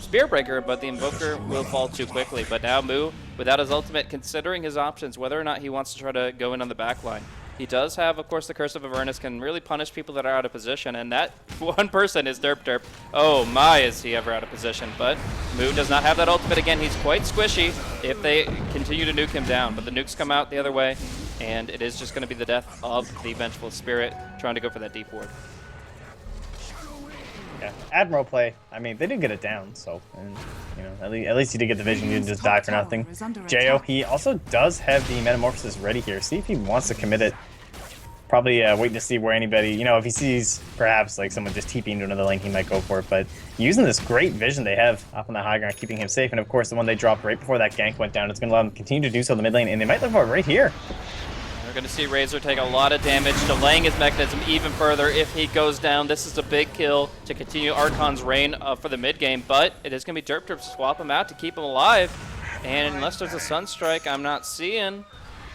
Spearbreaker, but the Invoker will fall too quickly. But now Moo, without his ultimate, considering his options, whether or not he wants to try to go in on the back line. He does have, of course, the Curse of Avernus, can really punish people that are out of position, and that one person is Derp. Oh my, is he ever out of position. But Moo does not have that ultimate again. He's quite squishy if they continue to nuke him down, but the nukes come out the other way, and it is just going to be the death of the Vengeful Spirit trying to go for that deep ward. Yeah, Admiral play. I mean, they did get it down, so, and, you know, at least he did get the vision. He didn't just die for nothing. Jo, he also does have the Metamorphosis ready here. See if he wants to commit it. Probably waiting to see where anybody, you know, if he sees perhaps like someone just TPing into another lane, he might go for it. But using this great vision they have up on the high ground, keeping him safe. And of course, the one they dropped right before that gank went down, it's going to allow them to continue to do so in the mid lane. And they might look for it right here. We're going to see Razor take a lot of damage, delaying his mechanism even further if he goes down. This is a big kill to continue Archon's reign for the mid game, but it is going to be Derp to swap him out to keep him alive. And unless there's a Sunstrike, I'm not seeing.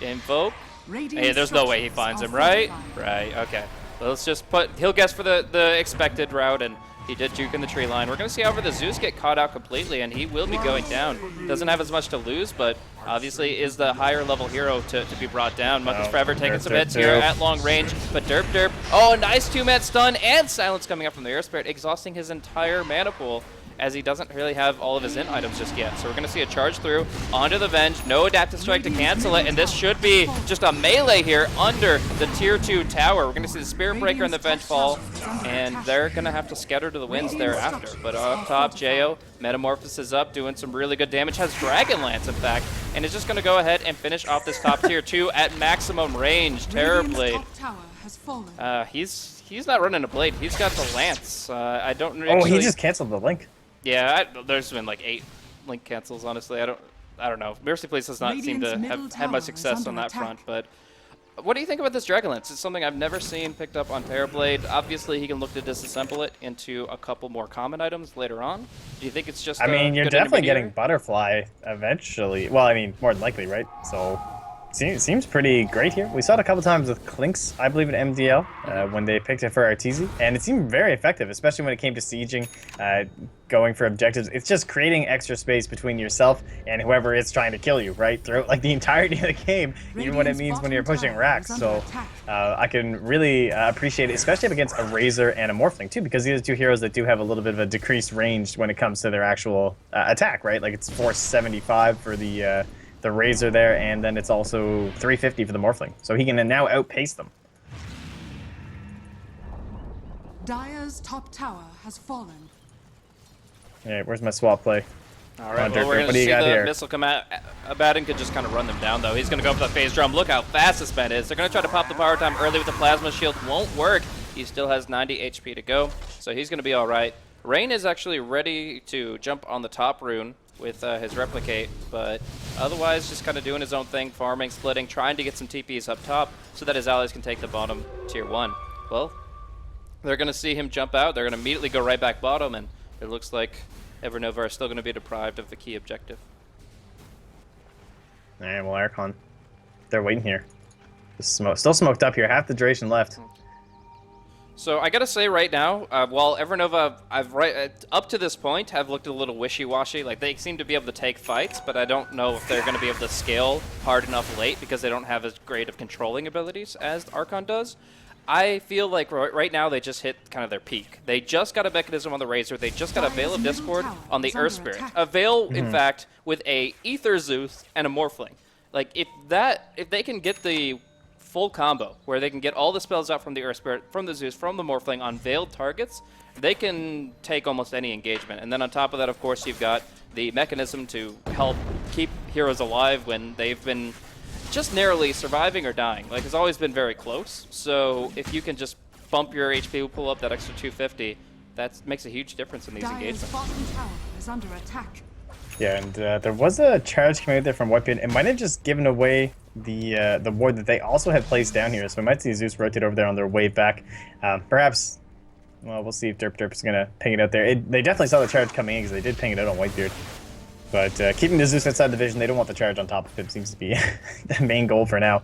Invoke. Hey, there's no way he finds him, right? Right, okay. Well, let's just he'll guess for the expected route, and he did juke in the tree line. We're going to see, however, the Zeus get caught out completely, and he will be going down. Doesn't have as much to lose, but obviously is the higher level hero to be brought down. Muck is forever taking some hits here at long range, but Derp. Oh, nice 2-man stun and silence coming up from the Air Spirit, exhausting his entire mana pool, as he doesn't really have all of his in items just yet. So we're going to see a charge through onto the Venge, no Adaptive Strike to cancel it, and this should be just a melee here under the tier 2 tower. We're going to see the Spirit Breaker and the Venge fall, and they're going to have to scatter to the winds thereafter. But up top, Jo, Metamorphosis up, doing some really good damage, has Dragonlance in fact, and is just going to go ahead and finish off this top tier 2 at maximum range terribly. He's not running a blade, he's got the Lance. I don't really... Oh, he just canceled the link. Yeah, there's been like 8 link cancels, honestly. I don't know. Mercy Please does not seem to have had much success on that front, but what do you think about this Dragonlance? It's something I've never seen picked up on Terrorblade. Obviously, he can look to disassemble it into a couple more common items later on. Do you think it's just I mean, you're definitely getting Butterfly eventually. Well, I mean, more than likely, right? So seems pretty great here. We saw it a couple times with Clinks, I believe, in MDL when they picked it for Arteezy, and it seemed very effective, especially when it came to sieging, going for objectives. It's just creating extra space between yourself and whoever is trying to kill you, right? Throughout like the entirety of the game, even what it means when you're pushing racks. So I can really appreciate it, especially up against a Razor and a Morphling too, because these are 2 heroes that do have a little bit of a decreased range when it comes to their actual attack, right? Like it's 475 for the Razor there, and then it's also 350 for the Morphling. So he can now outpace them. Dire's top tower has fallen. Alright, where's my swap play? All right, Dirk, well, we're going what to do you see got the here? missile come out. Abaddon could just kind of run them down, though. He's going to go for the phase drum. Look how fast this man is. They're going to try to pop the power time early with the plasma shield. Won't work. He still has 90 HP to go, so he's going to be all right. Rain is actually ready to jump on the top rune with his replicate, but otherwise just kind of doing his own thing, farming, splitting, trying to get some TPs up top so that his allies can take the bottom tier 1. Well, they're going to see him jump out. They're going to immediately go right back bottom, and it looks like Evernova are still going to be deprived of the key objective. Alright, well, Archon, they're waiting here. Still smoked up here. Half the duration left. So I gotta say right now, while Evernova, up to this point, have looked a little wishy-washy. Like, they seem to be able to take fights, but I don't know if they're going to be able to scale hard enough late because they don't have as great of controlling abilities as Archon does. I feel like right now they just hit kind of their peak. They just got a mechanism on the Razor. They just got a Veil of Discord on the Earth Spirit. A Veil, in fact, with a Ether Zeus and a Morphling. Like, if they can get the full combo, where they can get all the spells out from the Earth Spirit, from the Zeus, from the Morphling on veiled targets, they can take almost any engagement. And then on top of that, of course, you've got the mechanism to help keep heroes alive when they've been just narrowly surviving or dying. Like, it's always been very close. So if you can just bump your HP, pull up that extra 250, that makes a huge difference in these engagements. Bottom tower is under attack. Yeah, and there was a charge coming out there from Whitebeard. It might have just given away the ward that they also had placed down here, so we might see Zeus rotate over there on their way back. Perhaps, well, we'll see if Derp is going to ping it out there. They definitely saw the charge coming in because they did ping it out on Whitebeard. But keeping the Zeus outside the vision, they don't want the charge on top of him, seems to be the main goal for now.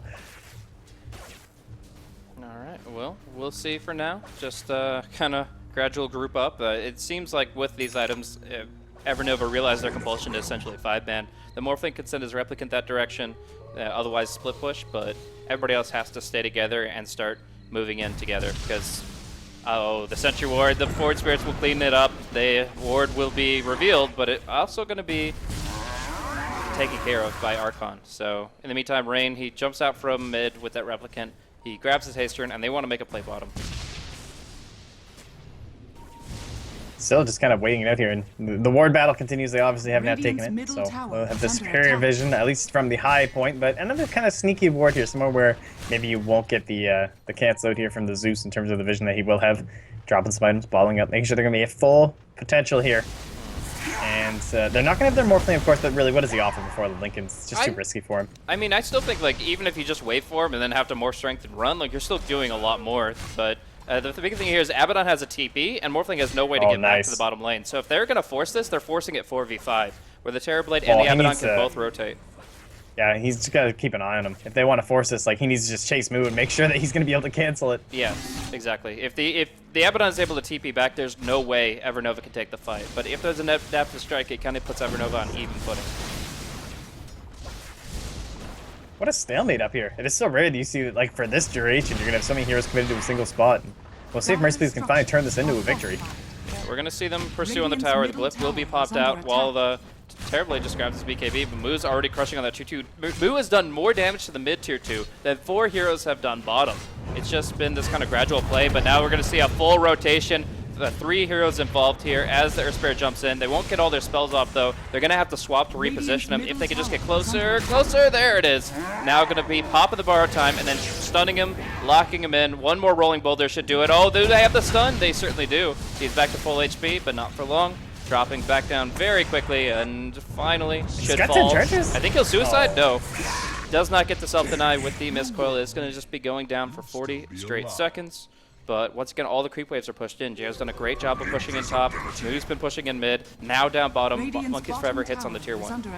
Alright, well, we'll see for now. Just kind of gradual group up. It seems like with these items, Evernova realized their compulsion to essentially 5-ban. The Morphling could send his replicant that direction, otherwise split push, but everybody else has to stay together and start moving in together because, oh, the Sentry Ward, the Forward Spirits will clean it up, the ward will be revealed, but it's also going to be taken care of by Archon. So, in the meantime, Rain, he jumps out from mid with that replicant, he grabs his haste turn, and they want to make a play bottom. Still just kind of waiting it out here, and the ward battle continues. They obviously have not taken it, so they'll have the superior vision, at least from the high point, but another kind of sneaky ward here, somewhere where maybe you won't get the cancel out here from the Zeus in terms of the vision that he will have. Dropping some items, balling up, making sure they're going to be at full potential here. And they're not going to have their Morphling, of course, but really, what does he offer before the Lincoln's? It's just too risky for him. I mean, I still think, like, even if you just wait for him and then have to more strength and run, like, you're still doing a lot more, but the big thing here is Abaddon has a TP, and Morphling has no way to get back to the bottom lane. So if they're going to force this, they're forcing it 4v5, where the Terrorblade and the Abaddon can both rotate. Yeah, he's just got to keep an eye on him. If they want to force this, like, he needs to just chase Moo and make sure that he's going to be able to cancel it. Yeah, exactly. If the Abaddon is able to TP back, there's no way Evernova can take the fight. But if there's an adaptive strike, it kind of puts Evernova on even footing. What a stalemate up here. It is so rare that you see that, like, for this duration, you're going to have so many heroes committed to a single spot. We'll see if Mercy can finally turn this into a victory. Yeah, we're going to see them pursue on the tower. The Glyph will be popped out while the Terrorblade just grabs his BKB, but Moo's already crushing on that 2-2. Moo has done more damage to the mid tier 2 than 4 heroes have done bottom. It's just been this kind of gradual play, but now we're going to see a full rotation. The 3 heroes involved here as the Earth Spirit jumps in. They won't get all their spells off, though. They're going to have to swap to reposition them. If they can just get closer, there it is. Now going to be pop of the borrow time and then stunning him, locking him in. One more rolling boulder should do it. Oh, do they have the stun? They certainly do. He's back to full HP, but not for long. Dropping back down very quickly, and finally should fall. I think he'll suicide? No. Does not get the self-deny with the miscoil. It's going to just be going down for 40 straight seconds. But once again, all the creep waves are pushed in. Jao's done a great job of pushing in top. Moo's been pushing in mid. Now down bottom. Monkeys Forever hits on the tier 1.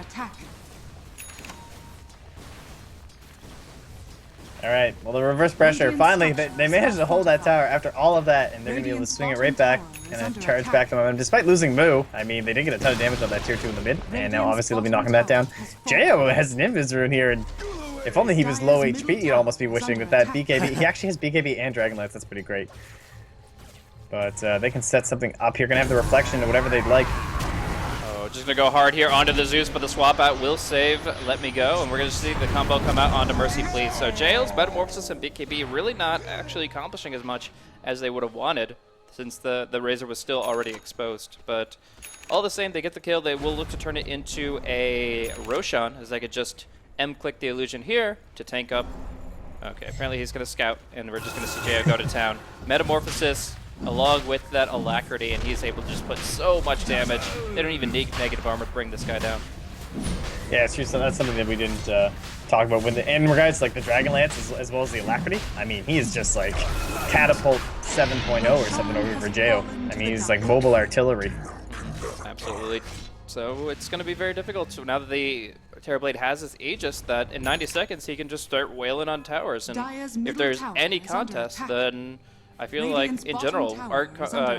Alright, well, the reverse pressure. Finally, they managed to hold that tower after all of that, and they're going to be able to swing it right back and then charge back to momentum. Despite losing Moo, I mean, they did get a ton of damage on that tier 2 in the mid, and now obviously they'll be knocking that down. Jao has an Invis rune here, and if only he was low HP, he'd almost be wishing with that BKB. He actually has BKB and Dragonlance. That's pretty great. But they can set something up here. Going to have the reflection or whatever they'd like. Oh, just going to go hard here onto the Zeus, but the swap out will save Let Me Go. And we're going to see the combo come out onto Mercy Please. So Jail's Metamorphosis and BKB really not actually accomplishing as much as they would have wanted. since the Razor was still already exposed. But all the same, they get the kill. They will look to turn it into a Roshan, as I could just M-click the illusion here to tank up. Okay, apparently he's going to scout, and we're just going to see Jo go to town. Metamorphosis along with that alacrity, and he's able to just put so much damage. They don't even need negative armor to bring this guy down. Yeah, it's true. So that's something that we didn't talk about in regards to like the Dragon Lance as well as the alacrity. I mean, he is just like catapult 7.0 or something over for Jo. I mean, he's like mobile artillery. Absolutely. So it's going to be very difficult. So now that the Terrorblade has his Aegis, that in 90 seconds he can just start wailing on towers. And if there's any contest, then I feel like in general, Evernova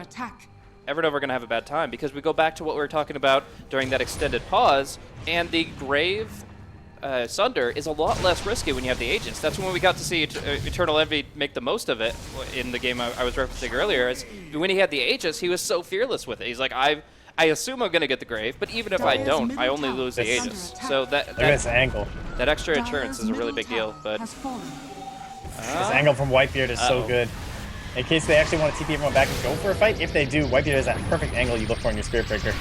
are going to have a bad time, because we go back to what we were talking about during that extended pause, and the Grave Sunder is a lot less risky when you have the Aegis. That's when we got to see Eternal Envy make the most of it in the game I was referencing earlier. Is when he had the Aegis, he was so fearless with it. He's like, I assume I'm going to get the Grave, but even if I don't, I only lose the Aegis. So that angle. That extra insurance is a really big deal. But this angle from Whitebeard is so good. In case they actually want to TP everyone back and go for a fight, if they do, Whitebeard is that perfect angle you look for in your Spirit Breaker.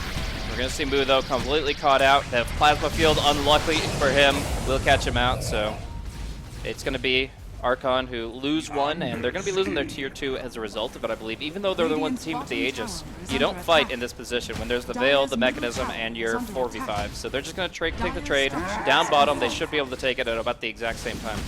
We're going to see Mu, though, completely caught out. The Plasma Field, unlucky for him, will catch him out. So it's going to be Archon who lose one, and they're going to be losing their tier 2 as a result of it, I believe. Even though they're the one team with the Aegis, you don't fight in this position when there's the Veil, the Mechanism, and your 4v5. So they're just going to take the trade. Down bottom, they should be able to take it at about the exact same time.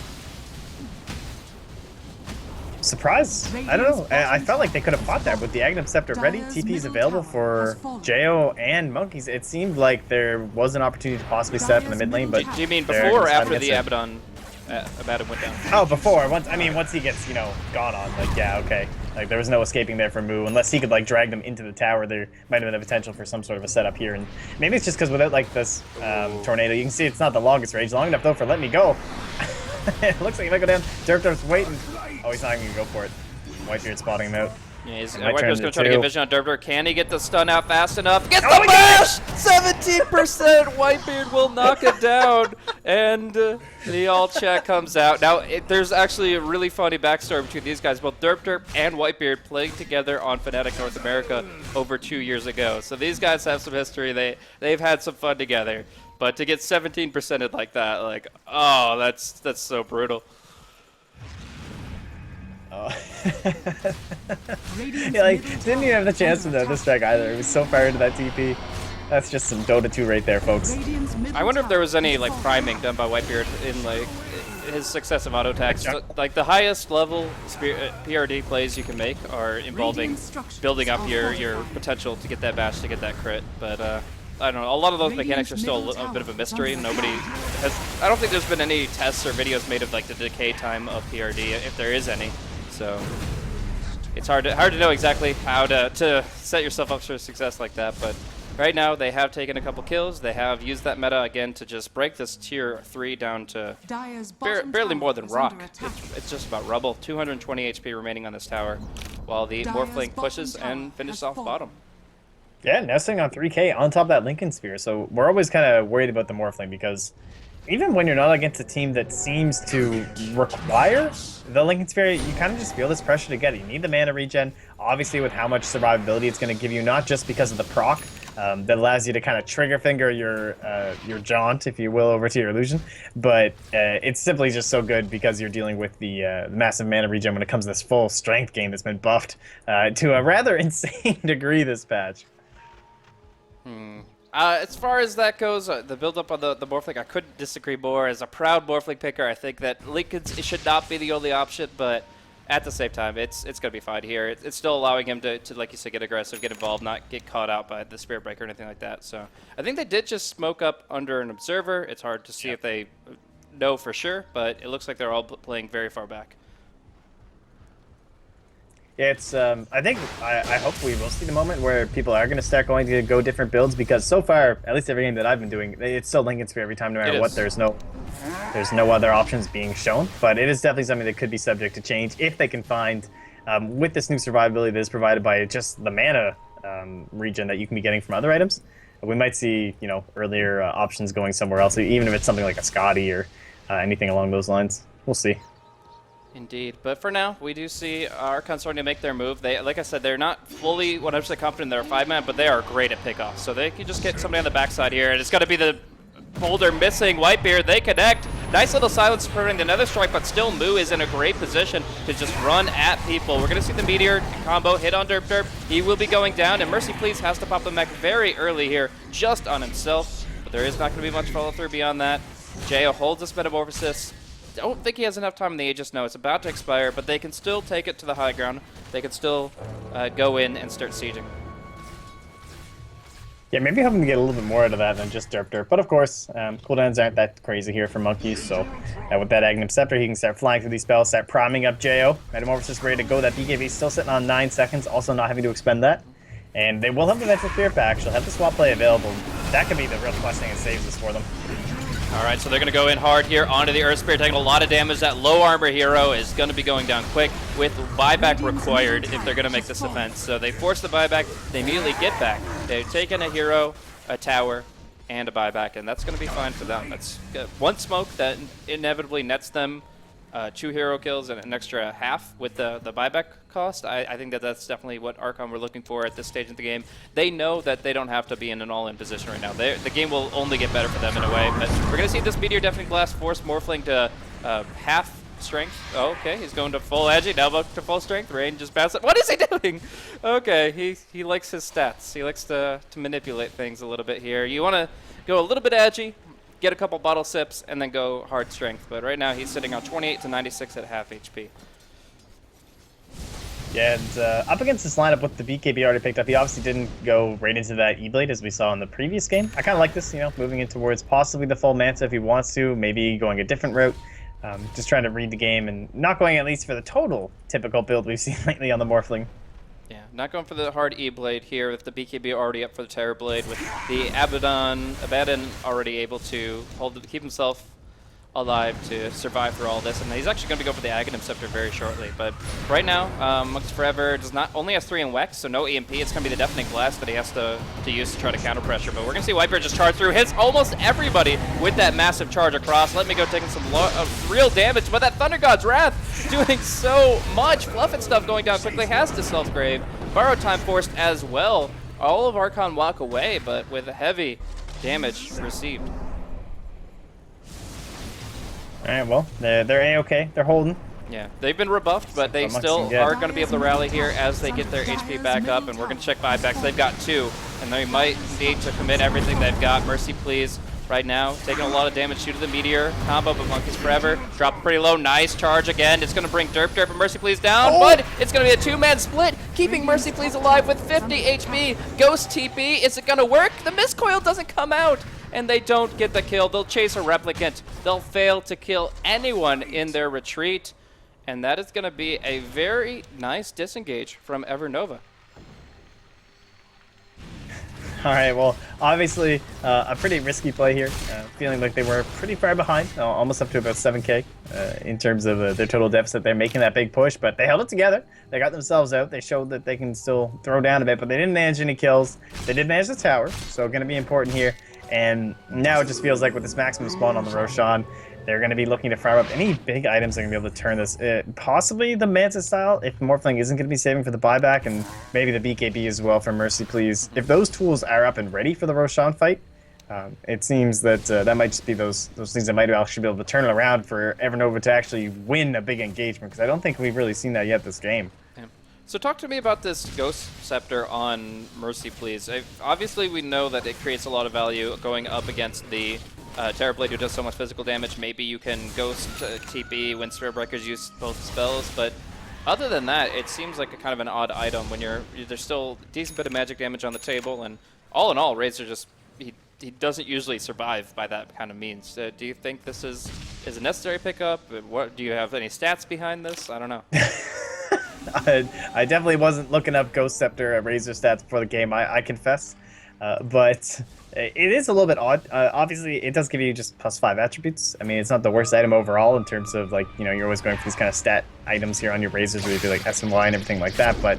Surprise! I don't know. I felt like they could have fought that with the Aghanim Scepter ready. TP's available for Jo and Monkeys. It seemed like there was an opportunity to possibly set up in the mid lane, but do you mean before or after the Abaddon went down? Oh, before. Once he gets gone on. Like, yeah, okay. Like there was no escaping there for Mu unless he could like drag them into the tower. There might have been a potential for some sort of a setup here, and maybe it's just because without like this tornado, you can see it's not the longest range. Long enough though for Let Me Go. It looks like he might go down. Derp's waiting. Oh, he's not even gonna go for it. Whitebeard spotting him out. Yeah, Whitebeard's gonna try to get vision on Derp. Can he get the stun out fast enough? Gets the bash! 17%! Whitebeard will knock it down, and the all check comes out. Now, there's actually a really funny backstory between these guys. Both Derp and Whitebeard played together on Fnatic North America over 2 years ago. So these guys have some history. They've had some fun together. But to get 17%ed like that, like, oh, that's so brutal. Oh. Yeah, like, didn't even have the chance to know this track either. It was so far into that TP. That's just some Dota 2 right there, folks. I wonder if there was any like priming done by Whitebeard in like his successive auto attacks. So, like the highest level PRD plays you can make are involving building up your potential to get that bash, to get that crit. But I don't know. A lot of those mechanics are still a bit of a mystery. Nobody has. I don't think there's been any tests or videos made of like the decay time of PRD, if there is any. So it's hard to know exactly how to set yourself up for success like that. But right now they have taken a couple kills. They have used that meta again to just break this tier 3 down to barely more than rock. It's just about rubble. 220 HP remaining on this tower, while the Morphling pushes and finishes off bottom. Yeah, nesting on 3K on top of that Lincoln Sphere. So we're always kind of worried about the Morphling, because even when you're not against a team that seems to require the Lincoln Sphere, you kind of just feel this pressure to get it. You need the mana regen, obviously with how much survivability it's going to give you, not just because of the proc that allows you to kind of trigger finger your jaunt, if you will, over to your illusion, but it's simply just so good because you're dealing with the massive mana regen when it comes to this full strength game that's been buffed to a rather insane degree this patch. As far as that goes, the build-up on the Morphling, I couldn't disagree more. As a proud Morphling picker, I think that Lincoln's should not be the only option, but at the same time, it's going to be fine here. It's still allowing him to, like you said, get aggressive, get involved, not get caught out by the Spirit Breaker or anything like that. So I think they did just smoke up under an Observer. It's hard to see if they know for sure, but it looks like they're all playing very far back. Yeah, it's. I hope we will see the moment where people are going to start going to go different builds, because so far, at least every game that I've been doing, it's still Lincoln Sphere every time, no matter what. There's no other options being shown, but it is definitely something that could be subject to change if they can find, with this new survivability that is provided by just the mana regen that you can be getting from other items. We might see, earlier options going somewhere else, even if it's something like a Scotty or anything along those lines. We'll see. Indeed, but for now, we do see Archon starting to make their move. They, like I said, they're not fully 100% confident they're a 5-man, but they are great at pickoffs. So they can just get somebody on the backside here, and it's got to be the boulder missing Whitebeard. They connect. Nice little silence preventing another strike, but still Moo is in a great position to just run at people. We're going to see the Meteor combo hit on Derp Derp. He will be going down, and Mercy Please has to pop the mech very early here, just on himself. But there is not going to be much follow-through beyond that. Jo holds this Metamorphosis. Don't think he has enough time in the Aegis. No, it's about to expire, but they can still take it to the high ground. They can still go in and start sieging. Yeah, maybe hoping to get a little bit more out of that than just Derp Derp. But of course, cooldowns aren't that crazy here for Monkeys, so with that Aghanim Scepter, he can start flying through these spells, start priming up Jo. Metamorphosis ready to go. That BKB still sitting on 9 seconds, also not having to expend that. And they will have the Vengeful Spirit back. She'll have the swap play available. That could be the real blessing that saves this for them. All right, so they're going to go in hard here onto the Earth Spirit, taking a lot of damage. That low armor hero is going to be going down quick with buyback required if they're going to make this defense. So they force the buyback. They immediately get back. They've taken a hero, a tower, and a buyback, and that's going to be fine for them. That's one smoke that inevitably nets them 2 hero kills and an extra half with the buyback cost. I think that's definitely what Archon were looking for at this stage of the game. They know that they don't have to be in an all-in position right now. The game will only get better for them in a way, but we're going to see this Meteor Deafening Blast force Morphling to half strength. Oh, okay, he's going to full agi, now back to full strength. Rain just bounced it. What is he doing? Okay, he likes his stats. He likes to manipulate things a little bit here. You want to go a little bit agi, get a couple bottle sips, and then go hard strength. But right now he's sitting on 28 to 96 at half HP. Yeah, and up against this lineup with the BKB already picked up, he obviously didn't go right into that E-Blade as we saw in the previous game. I kind of like this, moving in towards possibly the full Manta if he wants to, maybe going a different route. Just trying to read the game and not going at least for the total typical build we've seen lately on the Morphling. Yeah, not going for the hard E-Blade here with the BKB already up for the Terror Blade, with the Abaddon already able to keep himself alive to survive through all this, and he's actually going to go for the Aghanim Scepter very shortly. But right now, Monks Forever only has 3 in Wex, so no EMP. It's going to be the Deafening Blast that he has to use to try to counter pressure. But we're going to see Whitebeard just charge through, hits almost everybody with that massive charge across. Let me go taking some real damage, but that Thunder God's Wrath doing so much. Fluff and stuff going down quickly, has to self-grave. Borrow Time forced as well. All of Archon walk away, but with heavy damage received. All right, well, they're A-okay. They're holding. Yeah, they've been rebuffed, but they still are going to be able to rally here as they get their HP back up, and we're going to check buybacks. They've got 2, and they might need to commit everything they've got. Mercy Please right now, taking a lot of damage due to the Meteor combo, but Monkeys Forever dropped pretty low. Nice charge again. It's going to bring Derp Derp and Mercy Please down, but it's going to be a 2-man split, keeping Mercy Please alive with 50 HP. Ghost TP, is it going to work? The Mistcoil doesn't come out, and they don't get the kill. They'll chase a Replicant. They'll fail to kill anyone in their retreat, and that is going to be a very nice disengage from Evernova. All right, well, obviously a pretty risky play here. Feeling like they were pretty far behind, almost up to about 7K in terms of their total deficit. They're making that big push, but they held it together. They got themselves out. They showed that they can still throw down a bit, but they didn't manage any kills. They did manage the tower, so going to be important here. And now it just feels like with this maximum spawn on the Roshan, they're going to be looking to farm up any big items that are going to be able to turn this. Possibly the Manta style, if Morphling isn't going to be saving for the buyback, and maybe the BKB as well for Mercy Please. If those tools are up and ready for the Roshan fight, it seems that that might just be those things that might actually be able to turn it around for Evernova to actually win a big engagement, because I don't think we've really seen that yet this game. Yeah. So talk to me about this Ghost Scepter on Mercy Please. Obviously we know that it creates a lot of value going up against the Terror Blade, who does so much physical damage. Maybe you can Ghost TP when Spirit Breakers use both spells, but other than that, it seems like a kind of an odd item when there's still a decent bit of magic damage on the table, and all in all, Razor just he doesn't usually survive by that kind of means. Do you think this is a necessary pickup? What do you have any stats behind this? I don't know. I definitely wasn't looking up Ghost Scepter Razor stats before the game, I confess. But it is a little bit odd. Obviously, it does give you just +5 attributes. I mean, it's not the worst item overall in terms of, like, you're always going for these kind of stat items here on your Razors where you do, like, S and Y and everything like that. But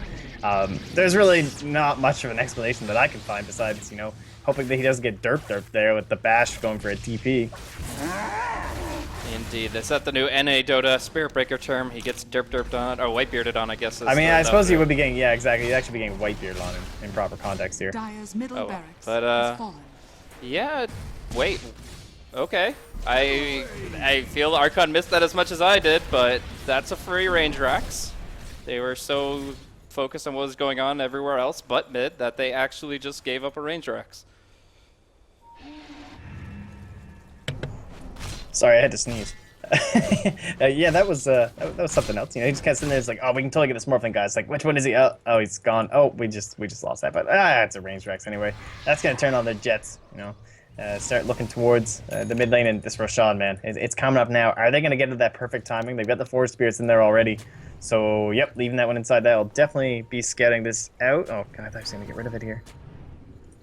there's really not much of an explanation that I can find besides, hoping that he doesn't get derped there with the bash going for a TP. Indeed, that's not the new NA Dota Spirit Breaker term. He gets derped on, or white-bearded on, I guess. I mean, I suppose you would be getting, yeah, exactly. You'd actually be getting white-bearded on in proper context here. Dire's middle Oh, barracks but, has fallen. yeah, wait, okay. I feel Archon missed that as much as I did, but that's a free range Rax. They were so focused on what was going on everywhere else but mid that they actually just gave up a range Rax. Sorry, I had to sneeze. Yeah, that was something else. You know, he just kind of sitting there. It's like, oh, we can totally get this Morphling guy. It's like, which one is he? Oh, he's gone. Oh, we just lost that. But it's a range Rex anyway. That's gonna turn on their jets. You know, start looking towards the mid lane and this Roshan, man. It's coming up now. Are they gonna get to that perfect timing? They've got the Forest Spirits in there already. So yep, leaving that one inside. That'll definitely be scouting this out. Oh god, I thought I was gonna get rid of it here.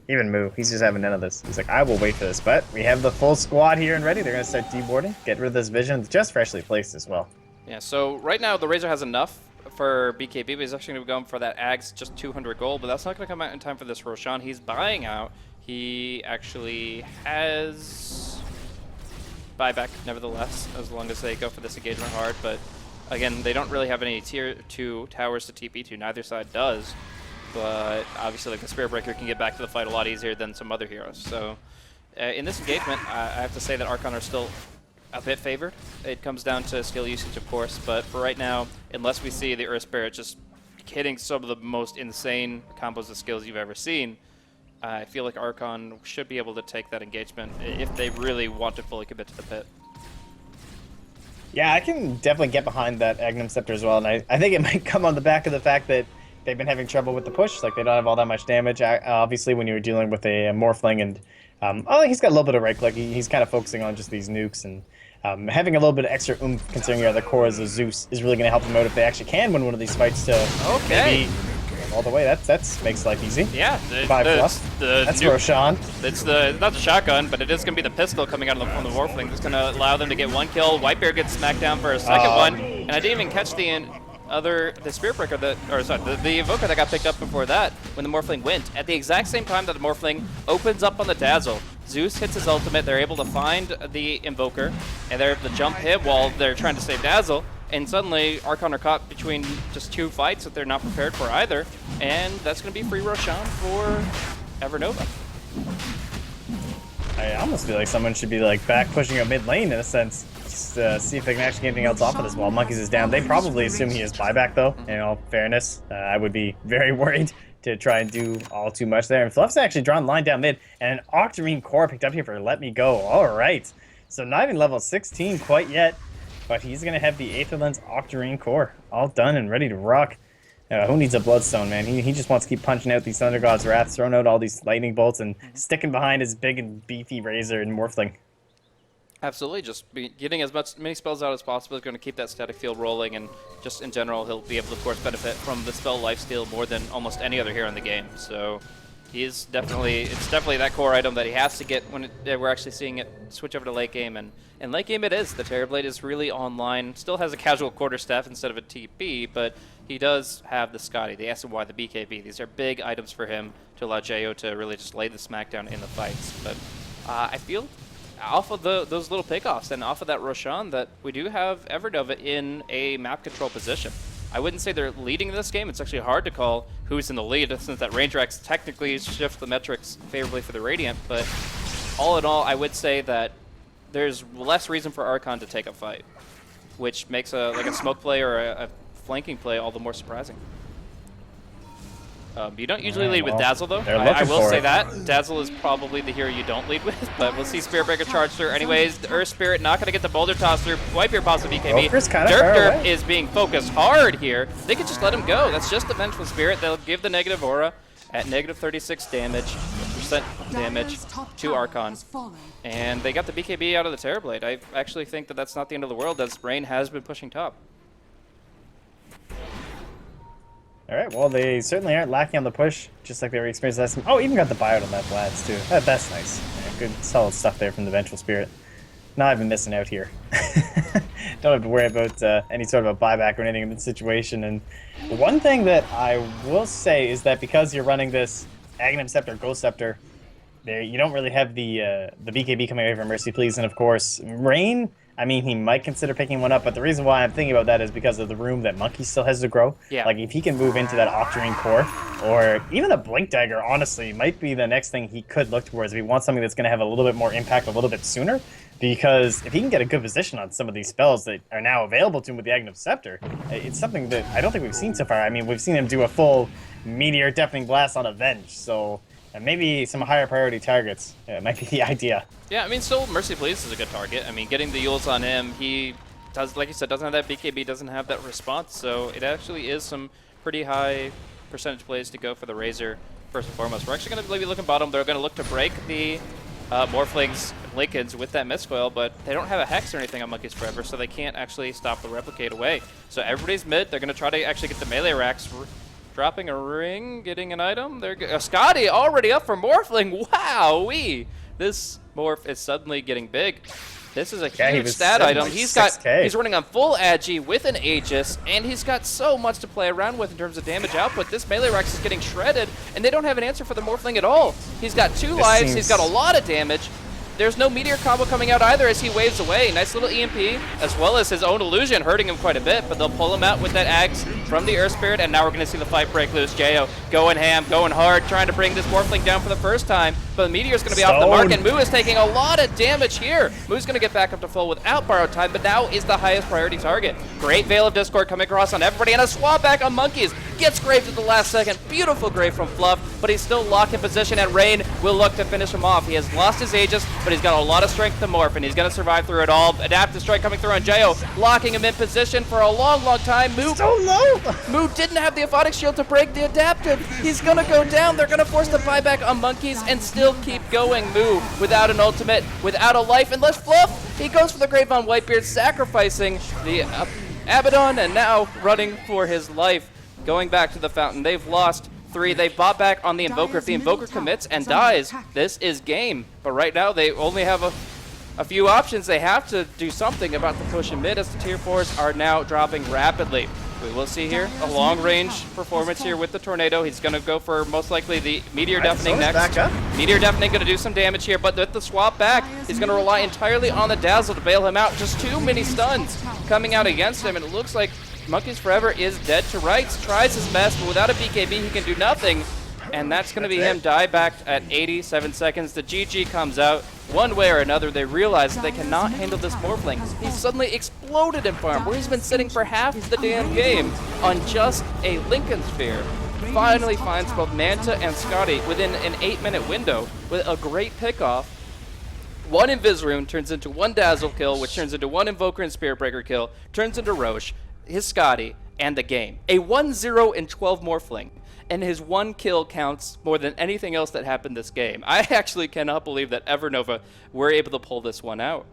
Even Moo, he's just having none of this. He's like, I will wait for this, but we have the full squad here and ready. They're going to start deboarding, get rid of this vision, just freshly placed as well. Yeah, so right now the Razor has enough for BKB, but he's actually going to be going for that Ags, just 200 gold, but that's not going to come out in time for this Roshan. He's buying out. He actually has buyback, nevertheless, as long as they go for this engagement hard, but again, they don't really have any tier 2 towers to TP to. Neither side does. But obviously, like the Spirit Breaker can get back to the fight a lot easier than some other heroes. So in this engagement, I have to say that Archon are still a bit favored. It comes down to skill usage, of course, but for right now, unless we see the Earth Spirit just hitting some of the most insane combos of skills you've ever seen, I feel like Archon should be able to take that engagement if they really want to fully commit to the pit. Yeah, I can definitely get behind that Agnum Scepter as well, and I think it might come on the back of the fact that they've been having trouble with the push. Like, they don't have all that much damage. Obviously, when you're dealing with a Morphling and... he's got a little bit of right click. He's kind of focusing on just these nukes. And having a little bit of extra oomph, considering your other cores of Zeus, is really going to help them out if they actually can win one of these fights to maybe all the way. That makes life easy. Yeah. 5+. That's Roshan. It's not the shotgun, but it is going to be the pistol coming out on the Morphling. That's going to allow them to get one kill. Whitebear gets smacked down for a second one. And I didn't even catch the Spirit Breaker the Evoker that got picked up before that when the Morphling went. At the exact same time that the Morphling opens up on the Dazzle, Zeus hits his ultimate, they're able to find the Invoker, and they're able to jump him while they're trying to save Dazzle, and suddenly Archon are caught between just two fights that they're not prepared for either, and that's going to be free Roshan for Evernova. I almost feel like someone should be like back pushing up mid lane in a sense. Just see if they can actually get anything else off of this while Monkeys is down. They probably assume he has buyback though, in all fairness. I would be very worried to try and do all too much there. And Fluff's actually drawn line down mid, and an Octarine core picked up here for Let Me Go. Alright, so not even level 16 quite yet, but he's going to have the Aether Lens Octarine core all done and ready to rock. Who needs a Bloodstone, man? He just wants to keep punching out these Thunder God's Wrath, throwing out all these lightning bolts, and sticking behind his big and beefy Razor and Morphling. Absolutely, just getting as many spells out as possible is going to keep that static field rolling, and just in general, he'll be able to, of course, benefit from the spell lifesteal more than almost any other hero in the game. So it's definitely that core item that he has to get when we're actually seeing it switch over to late game, and in late game it is. The Terrorblade is really online, still has a casual quarterstaff instead of a TP, but he does have the Scotty, the SY, the BKB. These are big items for him to allow Jo to really just lay the smackdown in the fights. But I feel off of those little pickoffs and off of that Roshan that we do have Evernova in a map control position. I wouldn't say they're leading this game. It's actually hard to call who's in the lead since that range Rex technically shift the metrics favorably for the Radiant, but all in all, I would say that there's less reason for Archon to take a fight, which makes a smoke play or a flanking play all the more surprising. You don't usually lead with Dazzle, though. I will say that. Dazzle is probably the hero you don't lead with, but we'll see Spirit Breaker charge through. Anyways, the Earth Spirit not going to get the Boulder Toss through. Whitebeard pops the BKB. Derp is being focused hard here. They could just let him go. That's just the Vengeful Spirit. They'll give the negative aura at negative 36 percent damage to Archon. And they got the BKB out of the Terrorblade. I actually think that that's not the end of the world, as Rain has been pushing top. Alright, well, they certainly aren't lacking on the push, just like they were experienced last time. Oh, even got the buyout on that Vlad's, too. That's nice. Yeah, good, solid stuff there from the Vengeful Spirit. Not even missing out here. Don't have to worry about any sort of a buyback or anything in this situation. And one thing that I will say is that because you're running this Aghanim Scepter, Ghost Scepter, there you don't really have the BKB coming over Mercy Please. And of course, Rain, I mean, he might consider picking one up, but the reason why I'm thinking about that is because of the room that Monkey still has to grow. Yeah. Like, if he can move into that Octarine core, or even a Blink Dagger, honestly, might be the next thing he could look towards if he wants something that's going to have a little bit more impact a little bit sooner. Because if he can get a good position on some of these spells that are now available to him with the Aghanim Scepter, it's something that I don't think we've seen so far. I mean, we've seen him do a full Meteor Deafening Blast on Avenge, so maybe some higher priority targets might be the idea. Yeah, I mean, still Mercy Please is a good target. I mean, getting the Yules on him, he does, like you said, doesn't have that BKB, doesn't have that response, so it actually is some pretty high percentage plays to go for the Razor first and foremost. We're actually going to be looking bottom. They're going to look to break the Morphling's Lincolns with that Mistcoil, but they don't have a Hex or anything on Monkeys Forever, so they can't actually stop the Replicate away. So everybody's mid. They're going to try to actually get the melee racks. Dropping a ring, getting an item. They're Scotty already up for Morphling. Wow-wee! This Morph is suddenly getting big. This is a huge stat item. Like He's running on full Agi with an Aegis, and he's got so much to play around with in terms of damage output. This melee Rex is getting shredded, and they don't have an answer for the Morphling at all. He's got 2 lives, he's got a lot of damage. There's no Meteor combo coming out either as he waves away. Nice little EMP, as well as his own illusion hurting him quite a bit, but they'll pull him out with that Axe from the Earth Spirit, and now we're going to see the fight break loose. Jo going ham, going hard, trying to bring this Morphling down for the first time, but the Meteor's going to be off the mark, and Moo is taking a lot of damage here. Moo's going to get back up to full without borrowed time, but now is the highest priority target. Great Veil of Discord coming across on everybody, and a swap back on Monkeys. Gets graved at the last second. Beautiful grave from Fluff, but he's still locked in position, and Rain will look to finish him off. He has lost his Aegis, but he's got a lot of strength to morph, and he's going to survive through it all. Adaptive Strike coming through on Jo, locking him in position for a long, long time. Moo didn't have the Aphotic Shield to break the Adaptive. He's going to go down. They're going to force the buyback on Monkeys and still keep going. Moo without an ultimate, without a life, unless Fluff, he goes for the grave on Whitebeard, sacrificing the Abaddon, and now running for his life. Going back to the fountain. They've lost 3. They bought back on the Invoker. If the Invoker commits and dies, this is game. But right now, they only have a few options. They have to do something about the push in mid as the tier 4s are now dropping rapidly. We will see here a long-range performance here with the Tornado. He's going to go for most likely the Meteor Deafening next. Meteor Deafening going to do some damage here, but with the swap back, he's going to rely entirely on the Dazzle to bail him out. Just too many stuns coming out against him, and it looks like Monkeys Forever is dead to rights. Tries his best, but without a BKB, he can do nothing. And that's going to be him die back at 87 seconds. The GG comes out. One way or another, they realize that they cannot handle this Morphling. He suddenly exploded in farm, where he's been sitting for half the damn game on just a Lincoln Sphere. Finally finds both Manta and Scotty within an 8-minute window with a great pickoff. 1 Invis Rune turns into 1 Dazzle kill, which turns into 1 Invoker and Spirit Breaker kill, turns into Roche, his Scotty, and the game. A 1-0 and 12 Morphling, and his 1 kill counts more than anything else that happened this game. I actually cannot believe that Evernova were able to pull this one out.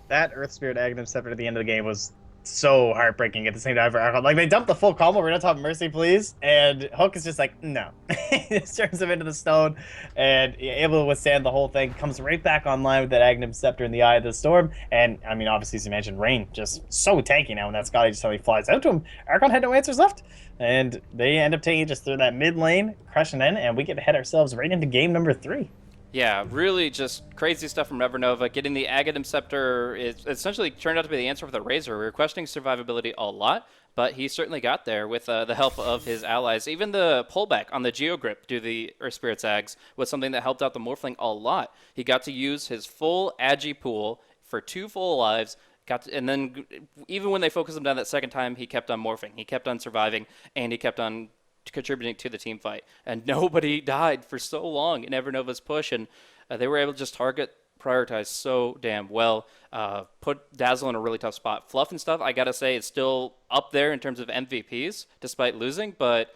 That Earth Spirit Aghanim Scepter at the end of the game was so heartbreaking at the same time for Archon. Like, they dumped the full combo right on top of Mercy Please, and Hook is just like, no. He just turns him into the stone, and able to withstand the whole thing. Comes right back online with that Aghanim Scepter in the eye of the storm, and, I mean, obviously, as you mentioned, Rain just so tanky now, and that Scotty just suddenly flies out to him. Archon had no answers left, and they end up taking just through that mid lane, crushing in, and we get to head ourselves right into game number 3. Yeah, really just crazy stuff from Evernova. Getting the Aghanim Scepter is essentially turned out to be the answer for the Razor. We were questioning survivability a lot, but he certainly got there with the help of his allies. Even the pullback on the Geogrip due to the Earth Spirit's Ags was something that helped out the Morphling a lot. He got to use his full Agi pool for 2 full lives, and then even when they focused him down that second time, he kept on morphing. He kept on surviving, and he kept on contributing to the team fight, and nobody died for so long in Evernova's push, and they were able to just prioritize so damn well, put Dazzle in a really tough spot. Fluff and stuff, I gotta say, is still up there in terms of MVPs despite losing, but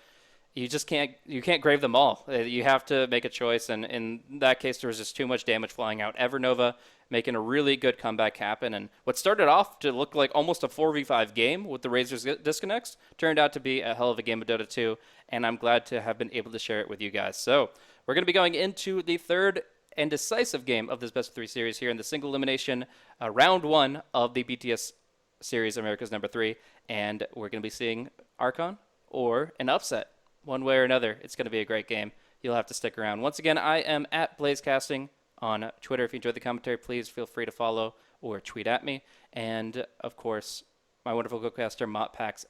you can't grave them all. You have to make a choice, and in that case there was just too much damage flying out. Evernova making a really good comeback happen, and what started off to look like almost a 4v5 game with the Razor's disconnects turned out to be a hell of a game of Dota 2, and I'm glad to have been able to share it with you guys. So we're going to be going into the third and decisive game of this best of 3 series here in the single elimination round 1 of the BTS series America's number 3, and we're going to be seeing Archon or an upset. One way or another, it's going to be a great game. You'll have to stick around. Once again, I am at BlazeCasting on Twitter. If you enjoyed the commentary, please feel free to follow or tweet at me. And, of course, my wonderful co-caster, MotPax,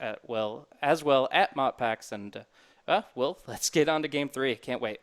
as well at MotPax. And, well, let's get on to Game 3. Can't wait.